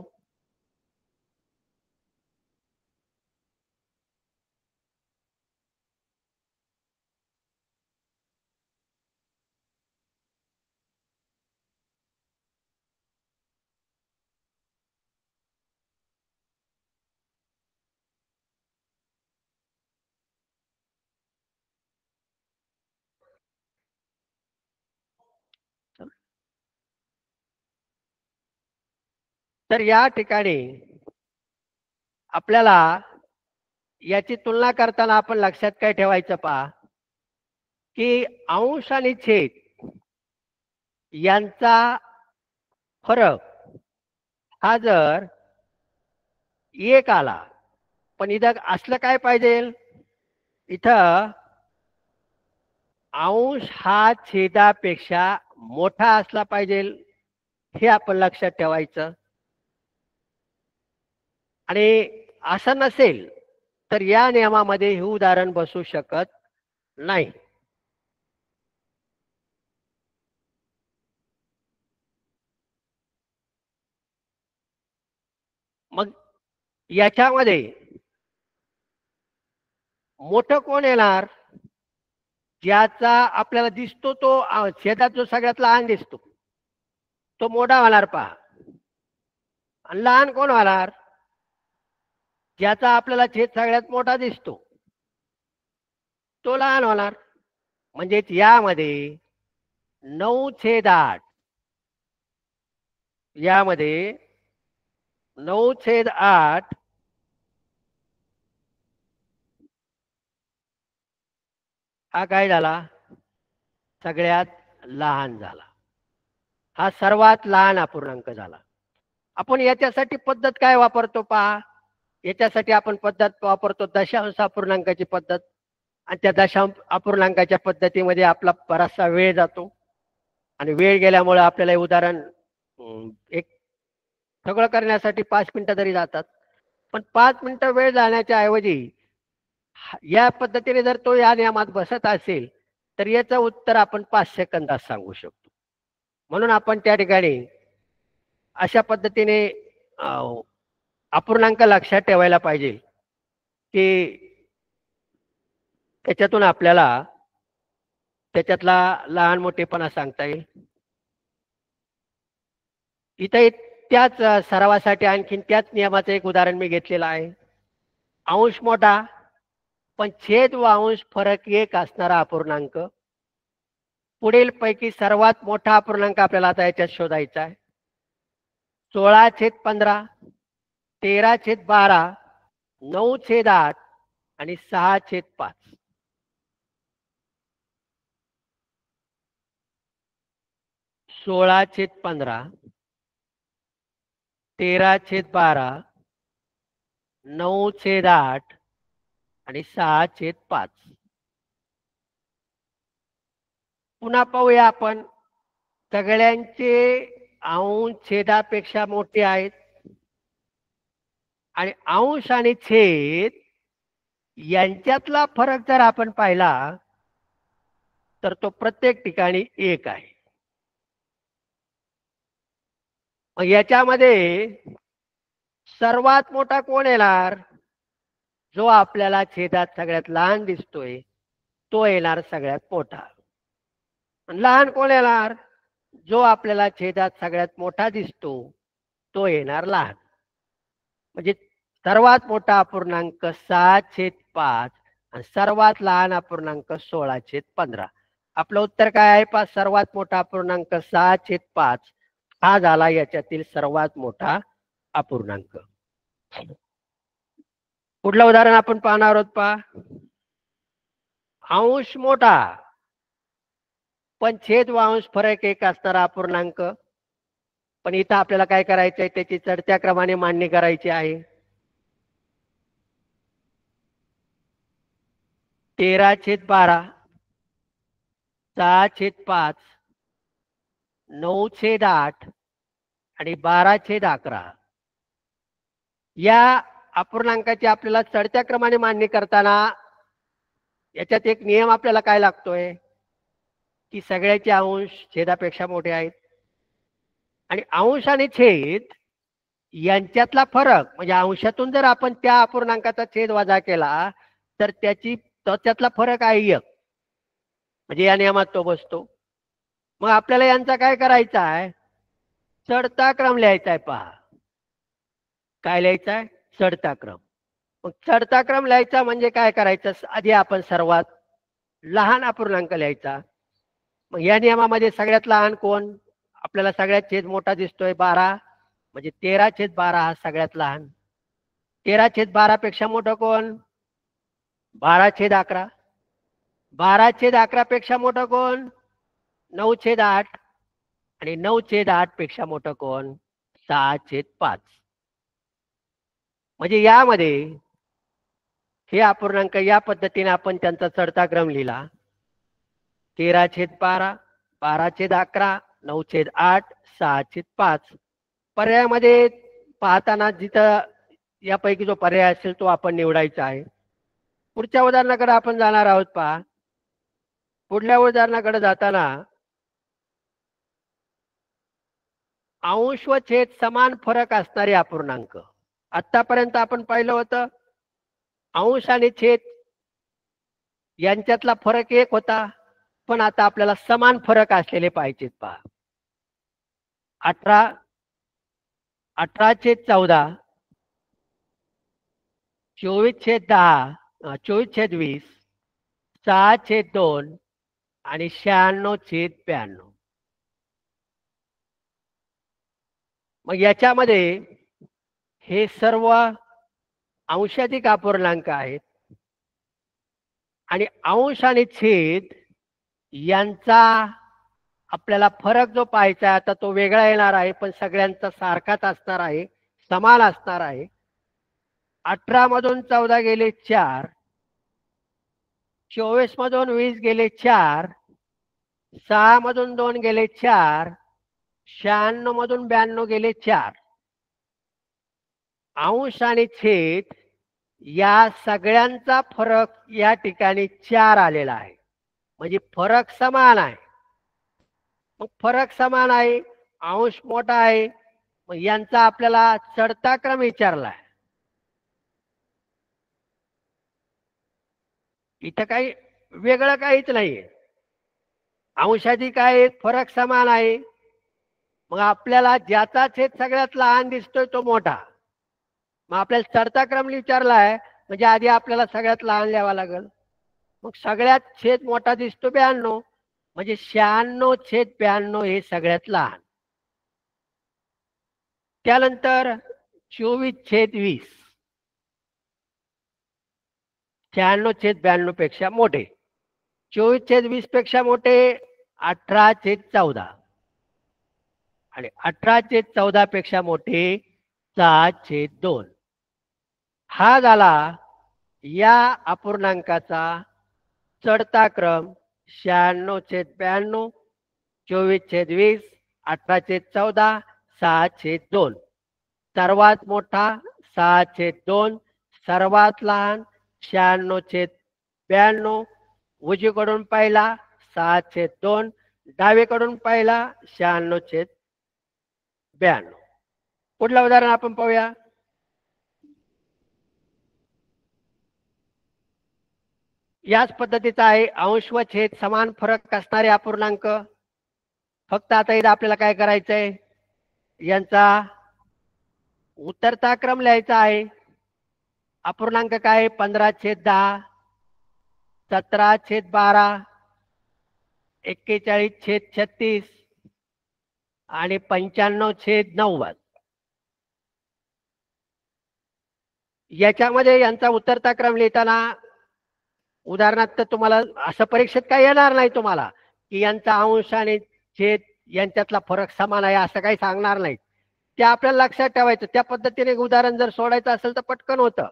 तर या ठिकाणी आपल्याला याची तुलना करताना आपण लक्षात काय ठेवायचं पहा, की अंश आणि छेद यांचा फरक हा जर 1 आला, पण इथं असलं काय पाहिजे? इथं अंश हा छेदापेक्षा मोठा असला पाहिजे, हे आपण लक्षात ठेवायचं. आणि असं नसेल तर या नियमामध्ये हे उदाहरण बसू शकत नाही. मग याच्यामध्ये मोठं कोण येणार? ज्याचा आपल्याला दिसतो तो छेदात जो सगळ्यात लहान दिसतो तो मोठा होणार पहा. आणि लहान कोण होणार? ज्याचा आपल्याला छेद सगळ्यात मोठा दिसतो तो लहान होणार. म्हणजे यामध्ये 9/8, यामध्ये 9/8 हा काय झाला? सगळ्यात लहान झाला. हा सर्वात लहान अपूर्णांक झाला. आपण याच्यासाठी पद्धत काय वापरतो पहा. याच्यासाठी आपण पद्धत वापरतो दशांश अपूर्णांकाची पद्धत. आणि त्या दशांश अपूर्णांकाच्या पद्धतीमध्ये आपला बराचसा वेळ जातो, आणि वेळ गेल्यामुळे आपल्याला हे उदाहरण एक सगळं करण्यासाठी 5 मिनिटं तरी जातात. पण 5 मिनिटं वेळ जाण्याच्या ऐवजी या पद्धतीने जर तो या नियमात बसत असेल तर याचं उत्तर आपण 5 सेकंदात सांगू शकतो. म्हणून आपण त्या ठिकाणी अशा पद्धतीने अपूर्णांक लक्षात ठेवायला पाहिजे की त्याच्यातून आपल्याला त्याच्यातला लहान मोठेपणा सांगता येईल. इथे त्याच सरावासाठी आणखीन त्याच नियमाचं एक उदाहरण मी घेतलेलं आहे. अंश मोठा पण छेद व अंश फरक 1 असणारा अपूर्णांक. पुढील पैकी सर्वात मोठा अपूर्णांक आपल्याला आता याच्यात शोधायचा आहे. 16/15, 13/12, 9/8 आणि 6/5. 16/15, 13/12, 9/8 आणि 6/5. पुन्हा पाहूया आपण. सगळ्यांचे अंश छेदापेक्षा मोठे आहेत, आणि अंश आणि छेद यांच्यातला फरक जर आपण पाहिला तर तो प्रत्येक ठिकाणी 1 आहे. मग याच्यामध्ये सर्वात मोठा कोण येणार? जो आपल्याला छेदात सगळ्यात लहान दिसतोय तो येणार सगळ्यात मोठा. लहान कोण येणार? जो आपल्याला छेदात सगळ्यात मोठा दिसतो तो येणार लहान. म्हणजे सर्वात मोठा अपूर्णांक 6/5 आणि सर्वात लहान अपूर्णांक 16/15. आपलं उत्तर काय आहे पहा. सर्वात मोठा अपूर्णांक 6/5 हा झाला याच्यातील सर्वात मोठा अपूर्णांक. पुढलं उदाहरण आपण पाहणार आहोत पहा. अंश मोठा पण छेद व अंश फरक एक असणारा अपूर्णांक. पण इथं आपल्याला काय करायचं आहे, त्याची चढत्या क्रमाने मांडणी करायची आहे. 13/12, 6/5, 9/8 आणि 12/11 या अपूर्णांकाची आपल्याला चढत्या क्रमाने मांडणी करताना याच्यात एक नियम आपल्याला काय लागतोय की सगळ्याचे अंश छेदापेक्षा मोठे आहेत आणि अंश आणि छेद यांच्यातला फरक म्हणजे अंशातून जर आपण त्या अपूर्णांकाचा छेद वजा केला तर त्याच्यातला फरक आहे एक, म्हणजे या नियमात तो बसतो. मग आपल्याला यांचा काय करायचा आहे, चढता क्रम लिहायचा आहे. पहा काय लिहायचा आहे, चढता क्रम. मग चढता क्रम लिहायचा म्हणजे काय करायचं, आधी आपण सर्वात लहान अपूर्णांक लिहायचा. मग या नियमामध्ये सगळ्यात लहान कोण, आपल्याला सगळ्यात छेद मोठा दिसतोय 12, म्हणजे 13/12 हा सगळ्यात लहान. 13/12 पेक्षा मोठं कोण, 12/11. 12/11 पेक्षा मोठं कोण, 9/8 आणि 9/8 पेक्षा मोठं कोण, 6/5. म्हणजे यामध्ये हे अपूर्णांक या पद्धतीने आपण त्यांचा चढता क्रम लिहिला. 13/12, 12/11, 9/8, 6/5. पर्यायामध्ये पाहताना जिथं यापैकी जो पर्याय असेल तो आपण निवडायचा आहे. पुढच्या उदाहरणाकडे आपण जाणार आहोत. पहा पुढल्या उदाहरणाकडे जाताना अंश व छेद समान फरक असणारे अपूर्णांक. आतापर्यंत आपण पाहिलं होतं अंश आणि छेद यांच्यातला फरक एक होता, पण आता आपल्याला समान फरक असलेले पाहिजेत. पहा 18/14, 24/10, 24/20, 6/2 आणि 96/92. मग याच्यामध्ये हे सर्व अंशाधिक अपूर्णांक आहेत आणि अंश आणि छेद यांचा आपल्याला फरक जो पाहायचा आता तो वेगळा येणार आहे, पण सगळ्यांचा सारखाच असणार आहे, समान असणार आहे. 18 मधून 14 गेले 4, 24 मधून 20 गेले 4, 6 मधून 2 गेले 4, 96 मधून 92 गेले 4. अंश आणि छेद या सगळ्यांचा फरक या ठिकाणी 4 आलेला आहे, म्हणजे फरक समान आहे. मग फरक समान आहे, अंश मोठा आहे, मग यांचा आपल्याला चढता क्रम विचारला आहे. इथं काही वेगळं काहीच नाहीये, अंशाधिक आहे, फरक समान आहे. मग आपल्याला ज्याचा छेद सगळ्यात लहान दिसतोय तो मोठा. मग आपल्याला चढता क्रम विचारला आहे म्हणजे आधी आपल्याला सगळ्यात लहान लिहावा लागेल. मग सगळ्यात छेद मोठा दिसतो 92, म्हणजे 96/92 हे सगळ्यात लहान. त्यानंतर 24/20, 96/92 पेक्षा मोठे. 24/20 पेक्षा मोठे 18/14 आणि 18/14 पेक्षा मोठे 6/2. हा झाला या अपूर्णांकाचा चढता क्रम. 96/92, 24/20, 18/14, 6/2. सर्वात मोठा 6/2, सर्वात लहान 96/92. उजवीकडून पहिला 6/2, डावीकडून पहिला 96/92. पुढलं उदाहरण आपण पाहूया. याच पद्धतीचा आहे, अंश व छेद समान फरक असणारे अपूर्णांक. फक्त आता इथं आपल्याला काय करायचंय, यांचा उतरता क्रम लिहायचा आहे. अपूर्णांक काय, 15/10, 17/12, 41/36 आणि 95/90. याच्यामध्ये यांचा उतरता क्रम लिहिताना उदाहरणार्थ तुम्हाला असं परीक्षेत काही येणार नाही तुम्हाला, की यांचा अंश आणि छेद यांच्यातला फरक समान आहे असं काही सांगणार नाही. ते आपल्याला लक्षात ठेवायचं. त्या पद्धतीने उदाहरण जर सोडायचं असेल तर पटकन होतं,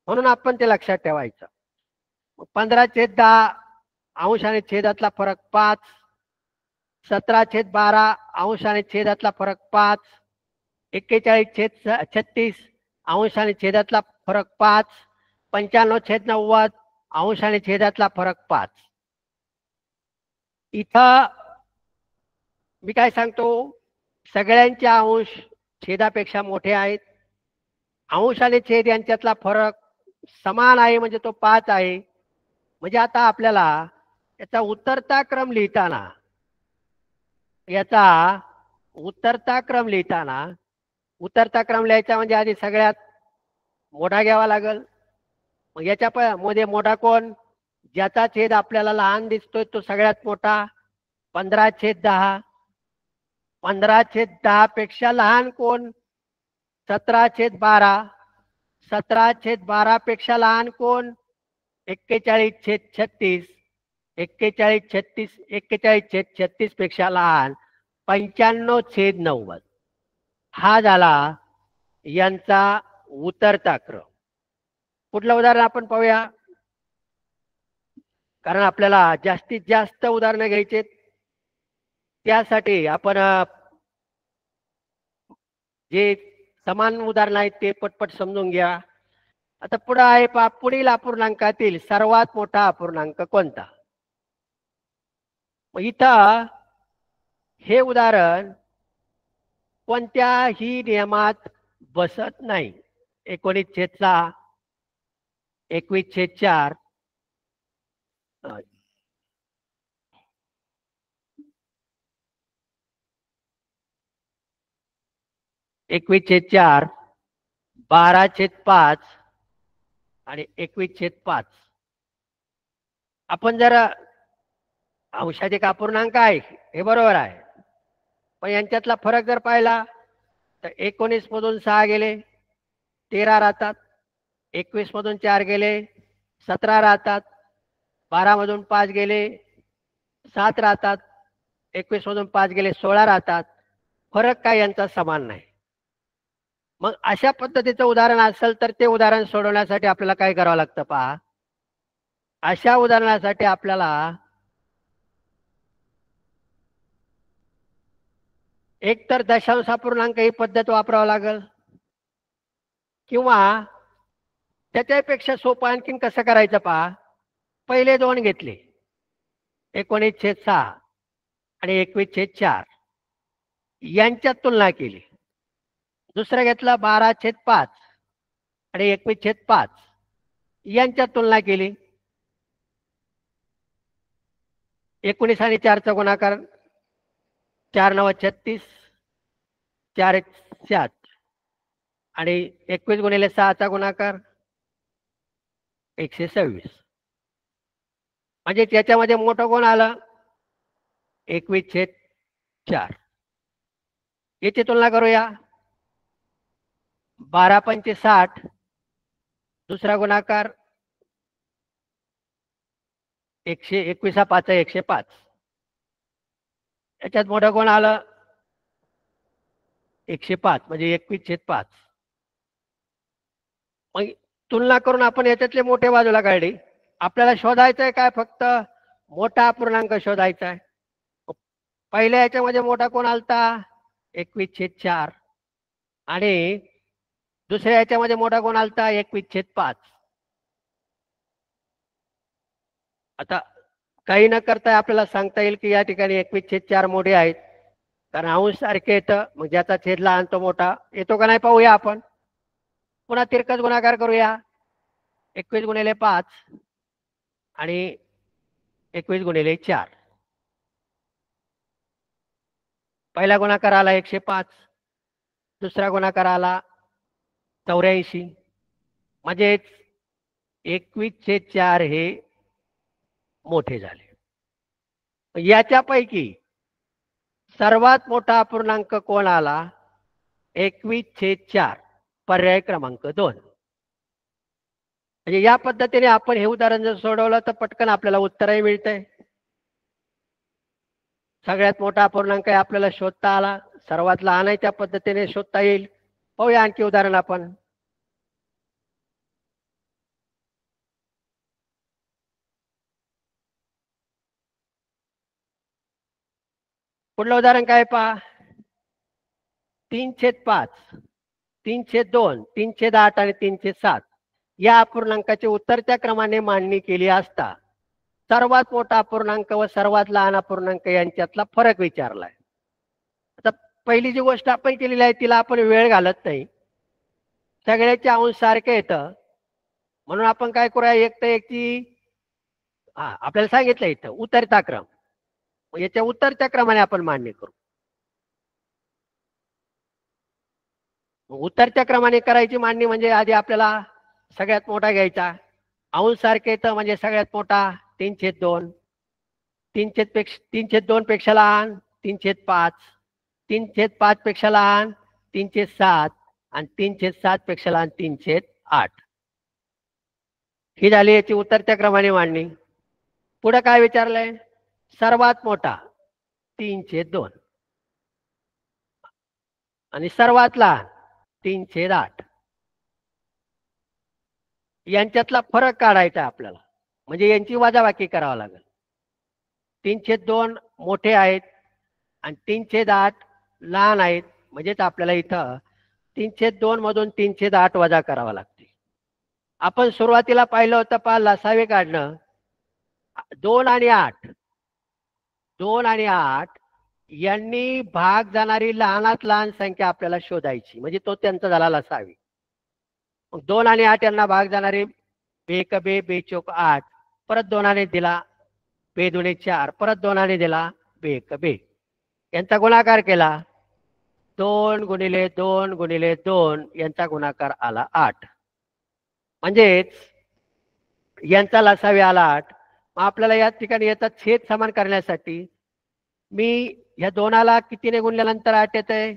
म्हणून आपण ते लक्षात ठेवायचं. 15/10 अंश आणि छेदातला फरक 5, 17/12 अंश आणि छेदातला फरक 5, 41/36 अंश आणि छेदातला फरक 5, 95/90 अंश आणि छेदातला फरक 5. इथं मी काय सांगतो, सगळ्यांचे अंश छेदापेक्षा मोठे आहेत. अंश आणि छेद यांच्यातला फरक समान आहे म्हणजे तो 5 आहे. म्हणजे आता आपल्याला याचा उतरता क्रम लिहिताना उतरता क्रम लिहायचा म्हणजे आधी सगळ्यात मोठा घ्यावा लागेल. मग याच्या मध्ये मोठा कोण, ज्याचा छेद आपल्याला लहान दिसतोय तो सगळ्यात मोठा. 15/10. 15/10 पेक्षा लहान कोण, 17/12. 17/12 पेक्षा लहान कोण, 41/36. 41/36 पेक्षा लहान 95/90. हा झाला यांचा उतरता क्रम. कुठलं उदाहरण आपण पाहूया, कारण आपल्याला जास्तीत जास्त उदाहरणं घ्यायचे. त्यासाठी आपण जे समान उदाहरण आहेत ते पटपट समजून घ्या. आता पुढे आहे पुढील अपूर्णांकातील सर्वात मोठा अपूर्णांक कोणता. मग इथं हे उदाहरण कोणत्याही नियमात बसत नाही. 19/6, 21/4, 21/4, 12/5 आणि 21/5. आपण जर अंशाधिक अपूर्णांक आहे हे बरोबर आहे, पण यांच्यातला फरक जर पाहिला तर 19 मधून 6 गेले 13 राहतात, 21 मधून 4 गेले 17 राहतात, 12 मधून 5 गेले 7 राहतात, 21 मधून 5 गेले 16 राहतात. फरक काय यांचा समान नाही. मग अशा पद्धतीचं उदाहरण असेल तर ते उदाहरण सोडवण्यासाठी आपल्याला काय करावं लागतं पहा. अशा उदाहरणासाठी आपल्याला एक तर दशांश अपूर्णांक ही पद्धत वापरावं लागेल, किंवा त्याच्यापेक्षा सोपं आणखीन कसं करायचं पहा. पहिले दोन घेतले 19/6 आणि 21/4 यांच्यात तुलना केली. दुसरा घेतला 12/5 आणि 21/5 यांच्यात तुलना केली. 19 आणि 4चा गुणाकार 4×9 = 36, 4×1 = 7 आणि 21 × 6चा गुणाकार 126. म्हणजे त्याच्यामध्ये मोठं कोण आलं, 21/4. याची तुलना करूया. 12×5 = 60, दुसरा गुणाकार 21/5 = 105. याच्यात मोठं कोण आलं, 105 म्हणजे 21/5. मग तुलना करून आपण याच्यातले मोठे बाजूला काढले. आपल्याला शोधायचं आहे काय, फक्त मोठा अपूर्णांक शोधायचा आहे. पहिल्या याच्यामध्ये मोठा कोण आलता, 21/4 आणि दुसऱ्या याच्यामध्ये मोठा कोण आलता, 21/5. आता काही न करता आपल्याला सांगता येईल की या ठिकाणी 21/4 मोठे आहेत, कारण अंश सारखे येतं. मग ज्याचा छेद लहान तो मोठा येतो का नाही पाहूया आपण. पुन्हा तिरकस गुणाकार करूया. 21 × 5 आणि 21 × 4. पहिला गुणाकार आला 105, दुसरा गुणाकार आला 84. म्हणजेच 21/4 हे मोठे झाले. याच्यापैकी सर्वात मोठा अपूर्णांक कोण आला, 21/4, पर्याय क्रमांक 2. म्हणजे या पद्धतीने आपण हे उदाहरण जर सोडवलं तर पटकन आपल्याला उत्तरही मिळतंय. सगळ्यात मोठा अपूर्णांक आहे आपल्याला शोधता आला, सर्वात लहान आहे त्या पद्धतीने शोधता येईल. पाहूया आणखी उदाहरण आपण. पुढलं उदाहरण काय पहा, 3/5, 3/2, 3/8 आणि 3/7 या अपूर्णांकाची उतरत्या क्रमाने मांडणी केली असता सर्वात मोठा अपूर्णांक व सर्वात लहान अपूर्णांक यांच्यातला फरक विचारलाय. आता पहिली जी गोष्ट आपण केलेली आहे तिला आपण वेळ घालत नाही, सगळ्याचे अंश सारखे येतं, म्हणून आपण काय करूया, एक तर एकची आपल्याला सांगितलं इथं उतरता क्रम, याच्या उतरत्या क्रमाने आपण मांडणी करू. उतरत्या क्रमाने करायची मांडणी म्हणजे आधी आपल्याला सगळ्यात मोठा घ्यायचा, अंश सारखे येतं म्हणजे सगळ्यात मोठा 3/2, 3/2 पेक्षा लहान 3/5, 3/5 पेक्षा लहान 3/7 आणि 3/7 पेक्षा लहान 3/8. ही झाली याची उतरत्या क्रमाने मांडणी. पुढे काय विचारलंय, सर्वात मोठा 3/2 आणि सर्वात लहान 3/8 यांच्यातला फरक काढायचा आपल्याला, म्हणजे यांची वजाबाकी करावी लागेल. 3/2 मोठे आहेत आणि 3/8 लहान आहेत, म्हणजेच आपल्याला इथं 3/2 मधून 3/8 वजा करावा लागते. आपण सुरुवातीला पाहिलं होतं पहा लसावे काढणं, 2 आणि 8 यांनी भाग जाणारी लहानात लहान संख्या आपल्याला शोधायची, म्हणजे तो त्यांचा झाला लसावी. मग 2 आणि 8 यांना भाग जाणारे बेक बे बेचोक 8, परत 2 दिला, बेदुणे 4, परत 2 दिला, बेक बे. यांचा गुणाकार केला, 2 गुणिले 2 गुणिले 2 यांचा गुणाकार आला 8, म्हणजेच यांचा लसावी आला 8. मग आपल्याला या ठिकाणी याचा छेद समान करण्यासाठी मी या 2ला कितीने गुणल्यानंतर 8 येत आहे,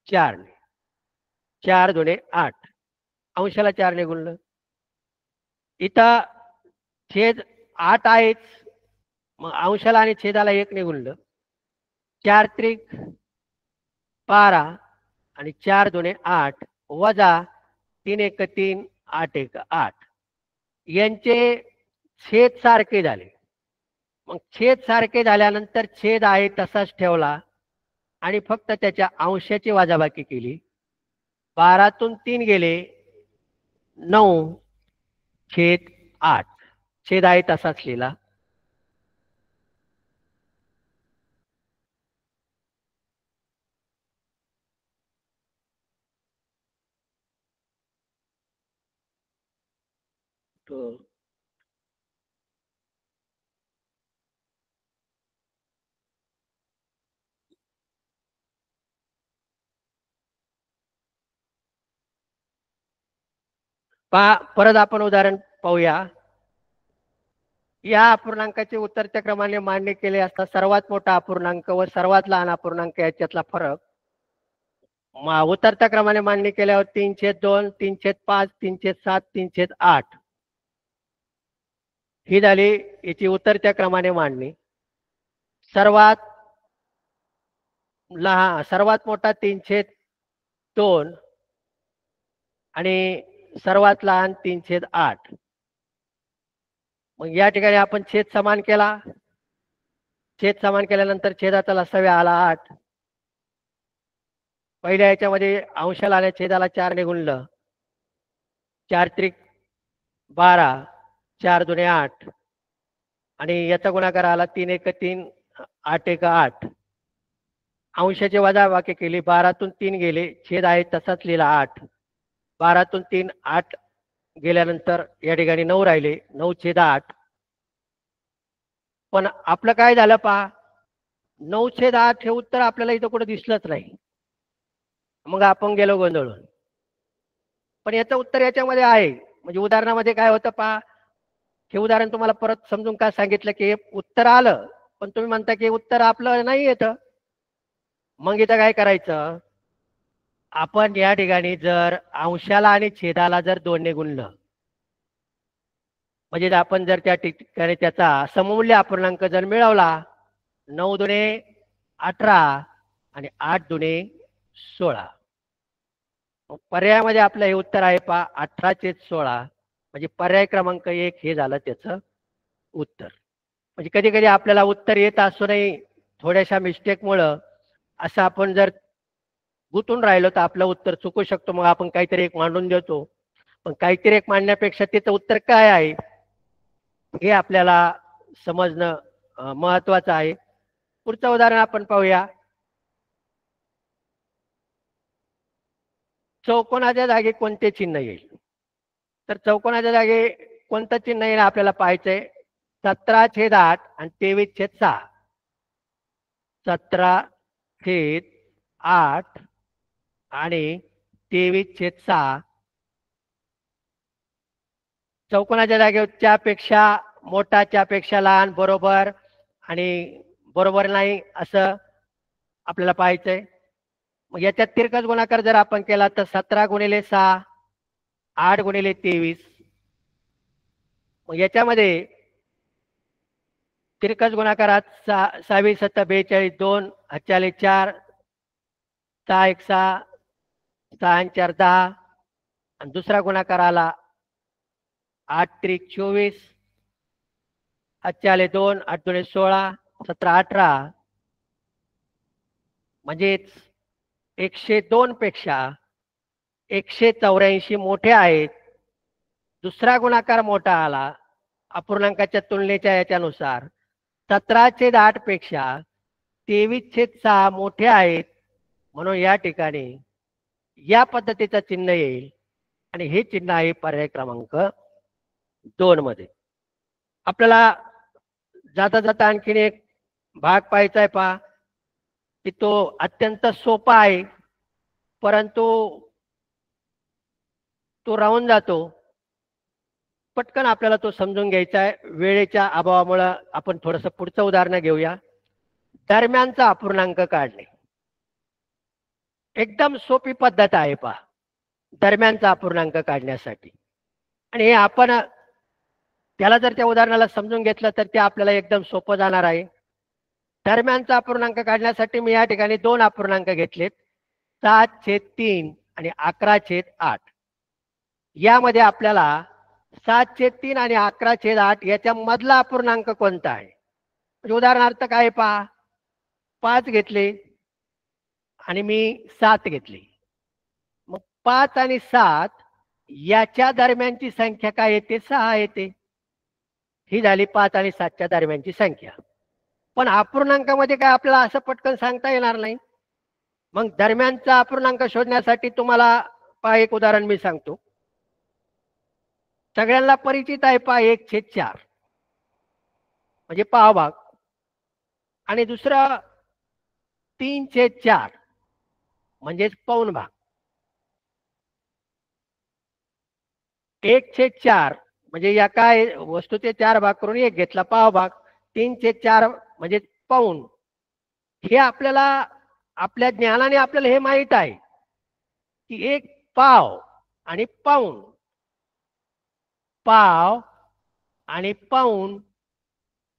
4 ने. 4 दुणे 8, अंशाला 4 ने गुणलं. इथं छेद 8 आहेच, मग अंशाला आणि छेदाला 1 ने गुणलं. 4 त्रिक 12 आणि 4 दुणे 8 वजा 3 1 3 8 1 8 यांचे छेद सारखे झाले. मग छेद सारखे झाल्यानंतर छेद आहे तसाच ठेवला आणि फक्त त्याच्या अंशाची वजाबाकी केली. 12तून 3 गेले 9/8, छेद आहे तसाच लिहिला. पहा परत आपण उदाहरण पाहूया. या अपूर्णांकाचे उतरत्या क्रमाने मांडणी केले असता सर्वात मोठा अपूर्णांक व सर्वात लहान अपूर्णांक याच्यातला फरक उतरत्या क्रमाने मांडणी केल्यावर 3/2, 3/5, 3/7, 3/8 ही झाली याची उतरत्या क्रमाने मांडणी. सर्वात मोठा 3/2 आणि सर्वात लहान 3/8. मग या ठिकाणी आपण छेद समान केला, छेद समान केल्यानंतर छेदाचा लसावी आला 8. पहिल्या याच्यामध्ये अंशाला आणि छेदाला 4 ने गुणलं, 4 त्रिक 12, 4 दुणे 8 आणि याचा गुणाकार आला 3 1 3 8 1 8. अंशाची वजाबाकी केली, 12तून 3 गेले, छेद आहे तसाच लिहिला 8. 12तून 3 8 गेल्यानंतर या ठिकाणी 9 राहिले, 9/8. पण आपलं काय झालं पहा, 9/8 हे उत्तर आपल्याला इथं कुठं दिसलंच नाही. मग आपण गेलो गोंधळून, पण याचं उत्तर याच्यामध्ये आहे. म्हणजे उदाहरणामध्ये काय होतं पहा, हे उदाहरण तुम्हाला परत समजून काय सांगितलं की उत्तर आलं, पण तुम्ही म्हणता की उत्तर आपलं नाही येतं. मग इथं काय करायचं, आपण या ठिकाणी जर अंशाला आणि छेदाला जर 2 ने गुणलं, म्हणजे आपण जर त्या ठिकाणी त्याचा सममूल्य अपूर्णांक जर मिळवला, 9 दुणे 18 आणि 8 दुणे 16. पर्यायामध्ये आपलं हे उत्तर आहे पहा 18/16. म्हणजे पर्याय क्रमांक 1 हे झालं त्याचं उत्तर. म्हणजे कधी कधी आपल्याला उत्तर येत असूनही थोड्याशा मिस्टेकमुळं असं आपण जर गुंतून राहिलो तर आपलं उत्तर चुकू शकतो. मग आपण काहीतरी एक मांडून देतो. पण काहीतरी एक मांडण्यापेक्षा त्याचं उत्तर काय आहे हे आपल्याला समजणं महत्वाचं आहे. पुढचं उदाहरण आपण पाहूया. चौकोनाच्या जागी कोणते चिन्ह येईल? तर चौकोनाच्या जागी कोणतं चिन्ह येईल आपल्याला पाहायचंय. 17/8 आणि 23/6. 17/8 आणि 23/6. चौकोनाच्या जागेच्या पेक्षा मोठा, च्यापेक्षा लहान, बरोबर आणि बरोबर नाही असं आपल्याला पाहायचंय. मग याच्यात तिरकस गुणाकार जर आपण केला तर 17 × 6 8 × 23. मग याच्यामध्ये तिरकस गुणाकारात 6 7 42 2 4 4 6 1 6 6 4 10 आणि दुसरा गुणाकार आला 8 त्रिक 24 4 2 8 2 16 17 18. म्हणजेच 102 पेक्षा 184 मोठे आहेत. दुसरा गुणाकार मोठा आला अपूर्णांकाच्या तुलनेच्या याच्यानुसार. 17/8 पेक्षा 23/6 मोठे आहेत. म्हणून या ठिकाणी या पद्धतीचं चिन्ह येईल आणि हे चिन्ह आहे पर्याय क्रमांक 2 मध्ये. आपल्याला जाता जाता आणखीन एक भाग पाहायचा आहे पहा की तो अत्यंत सोपा आहे परंतु तो राहून जातो. पटकन आपल्याला तो समजून घ्यायचा आहे. वेळेच्या अभावामुळे आपण थोडंसं पुढचं उदाहरण घेऊया. दरम्यानचा अपूर्णांक काढणे. एकदम सोपी पद्धत आहे पहा दरम्यानचा अपूर्णांक काढण्यासाठी. आणि हे आपण त्याला जर त्या उदाहरणाला समजून घेतलं तर ते आपल्याला एकदम सोपं जाणार आहे. दरम्यानचा अपूर्णांक काढण्यासाठी मी या ठिकाणी 2 अपूर्णांक घेतलेत 7/3 आणि 11/8. यामध्ये आपल्याला 7/3 आणि 11/8 याच्या मधला अपूर्णांक कोणता आहे? म्हणजे उदाहरणार्थ काय पहा 5 घेतले आणि मी 7 घेतली. मग 5 आणि 7 याच्या दरम्यानची संख्या काय येते? 6 येते. ही झाली 5 आणि 7च्या दरम्यानची संख्या. पण अपूर्णांकामध्ये काय आपल्याला असं पटकन सांगता येणार नाही. मग दरम्यानचा अपूर्णांक शोधण्यासाठी तुम्हाला पहा एक उदाहरण मी सांगतो. सगळ्यांना परिचित आहे पहा 1/4 म्हणजे पावभाग आणि दुसरं 3/4 म्हणजेच पाऊण भाग. 1/4 म्हणजे या काय वस्तूचे 4 भाग करून 1 घेतला पावभाग. 3/4 म्हणजे पाऊण. हे आपल्याला आपल्या ज्ञानाने आपल्याला हे माहित आहे की एक पाव आणि पाऊण, पाव आणि पाऊण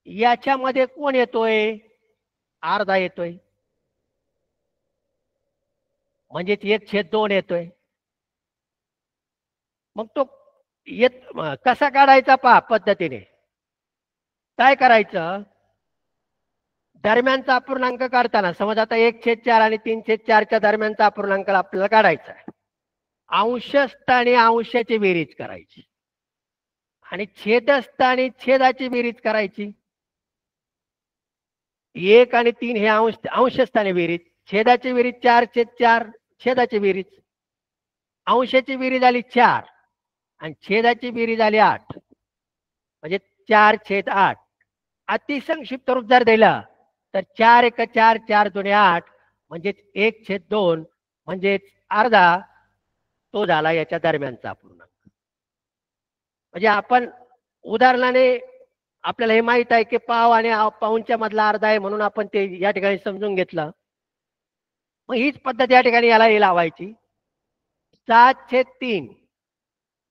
याच्यामध्ये कोण येतोय? अर्धा येतोय. म्हणजे 1/2 येतोय. मग तो कसा काढायचा पहा पद्धतीने. काय करायचं? दरम्यानचा अपूर्णांक काढताना समज आता 1/4 आणि 3/4च्या दरम्यानचा अपूर्णांक आपल्याला काढायचा आहे. अंशस्थानी अंशाची बेरीज करायची आणि छेदस्थानी छेदाची बेरीज करायची. 1 आणि 3 हे अंशस्थानी बेरीज, छेदाची बेरीज 4/4 छेदाची बेरीज, अंशाची बेरीज आली 4 आणि छेदाची बेरीज आली 8 म्हणजे 4/8. अतिसंक्षिप्त रूप जर दिलं तर 4 × 4 4 2 8 म्हणजे 1/2 म्हणजे अर्धा. तो झाला याच्या दरम्यानचा अपूर्णांक. म्हणजे आपण उदाहरणाने आपल्याला हे माहित आहे की पाव आणि पाऊणच्या मधला अर्धा आहे म्हणून आपण ते या ठिकाणी समजून घेतलं. मग हीच पद्धत या ठिकाणी याला लावायची. 7/3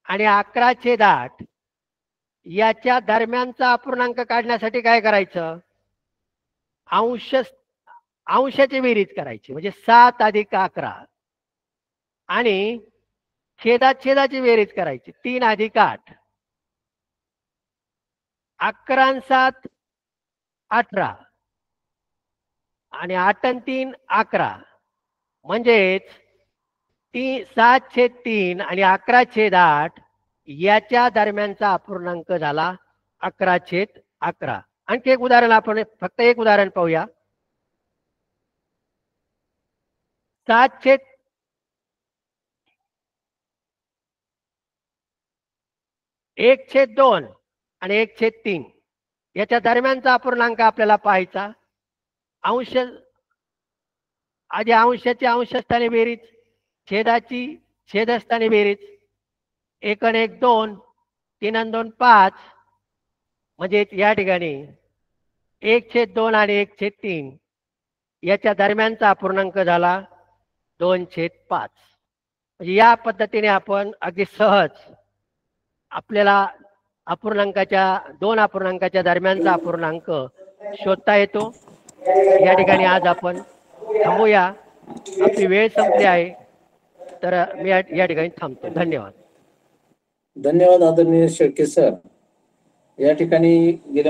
आणि 11/8 याच्या दरम्यानचा अपूर्णांक काढण्यासाठी काय करायचं? अंशाची बेरीज करायची म्हणजे 7 अधिक 11 आणि छेदाची बेरीज करायची 3 अधिक 8. 11 आणि 7 18 आणि 8 आणि 3 11 म्हणजेच 7/3 आणि 11/8 याच्या दरम्यानचा अपूर्णांक झाला 11/11. आणखी एक उदाहरण आपण फक्त एक उदाहरण पाहूया. 1/2 आणि 1/3 याच्या दरम्यानचा अपूर्णांक आपल्याला पाहायचा. अंश आधी अंशाची अंशस्थानी बेरीज, छेदाची छेदस्थानी बेरीज. 1 आणि 1 2, 3 आणि 2 5 म्हणजे या ठिकाणी 1/2 आणि 1/3 याच्या दरम्यानचा अपूर्णांक झाला 2/5. म्हणजे या पद्धतीने आपण अगदी सहज आपल्याला दोन अपूर्णांकाच्या दरम्यानचा अपूर्णांक शोधता येतो. या ठिकाणी आज आपण थांबूया. आपली वेळ संपली आहे, तर मी या ठिकाणी थांबतो. धन्यवाद. धन्यवाद आदरणीय शेळके सर. या ठिकाणी गेल्या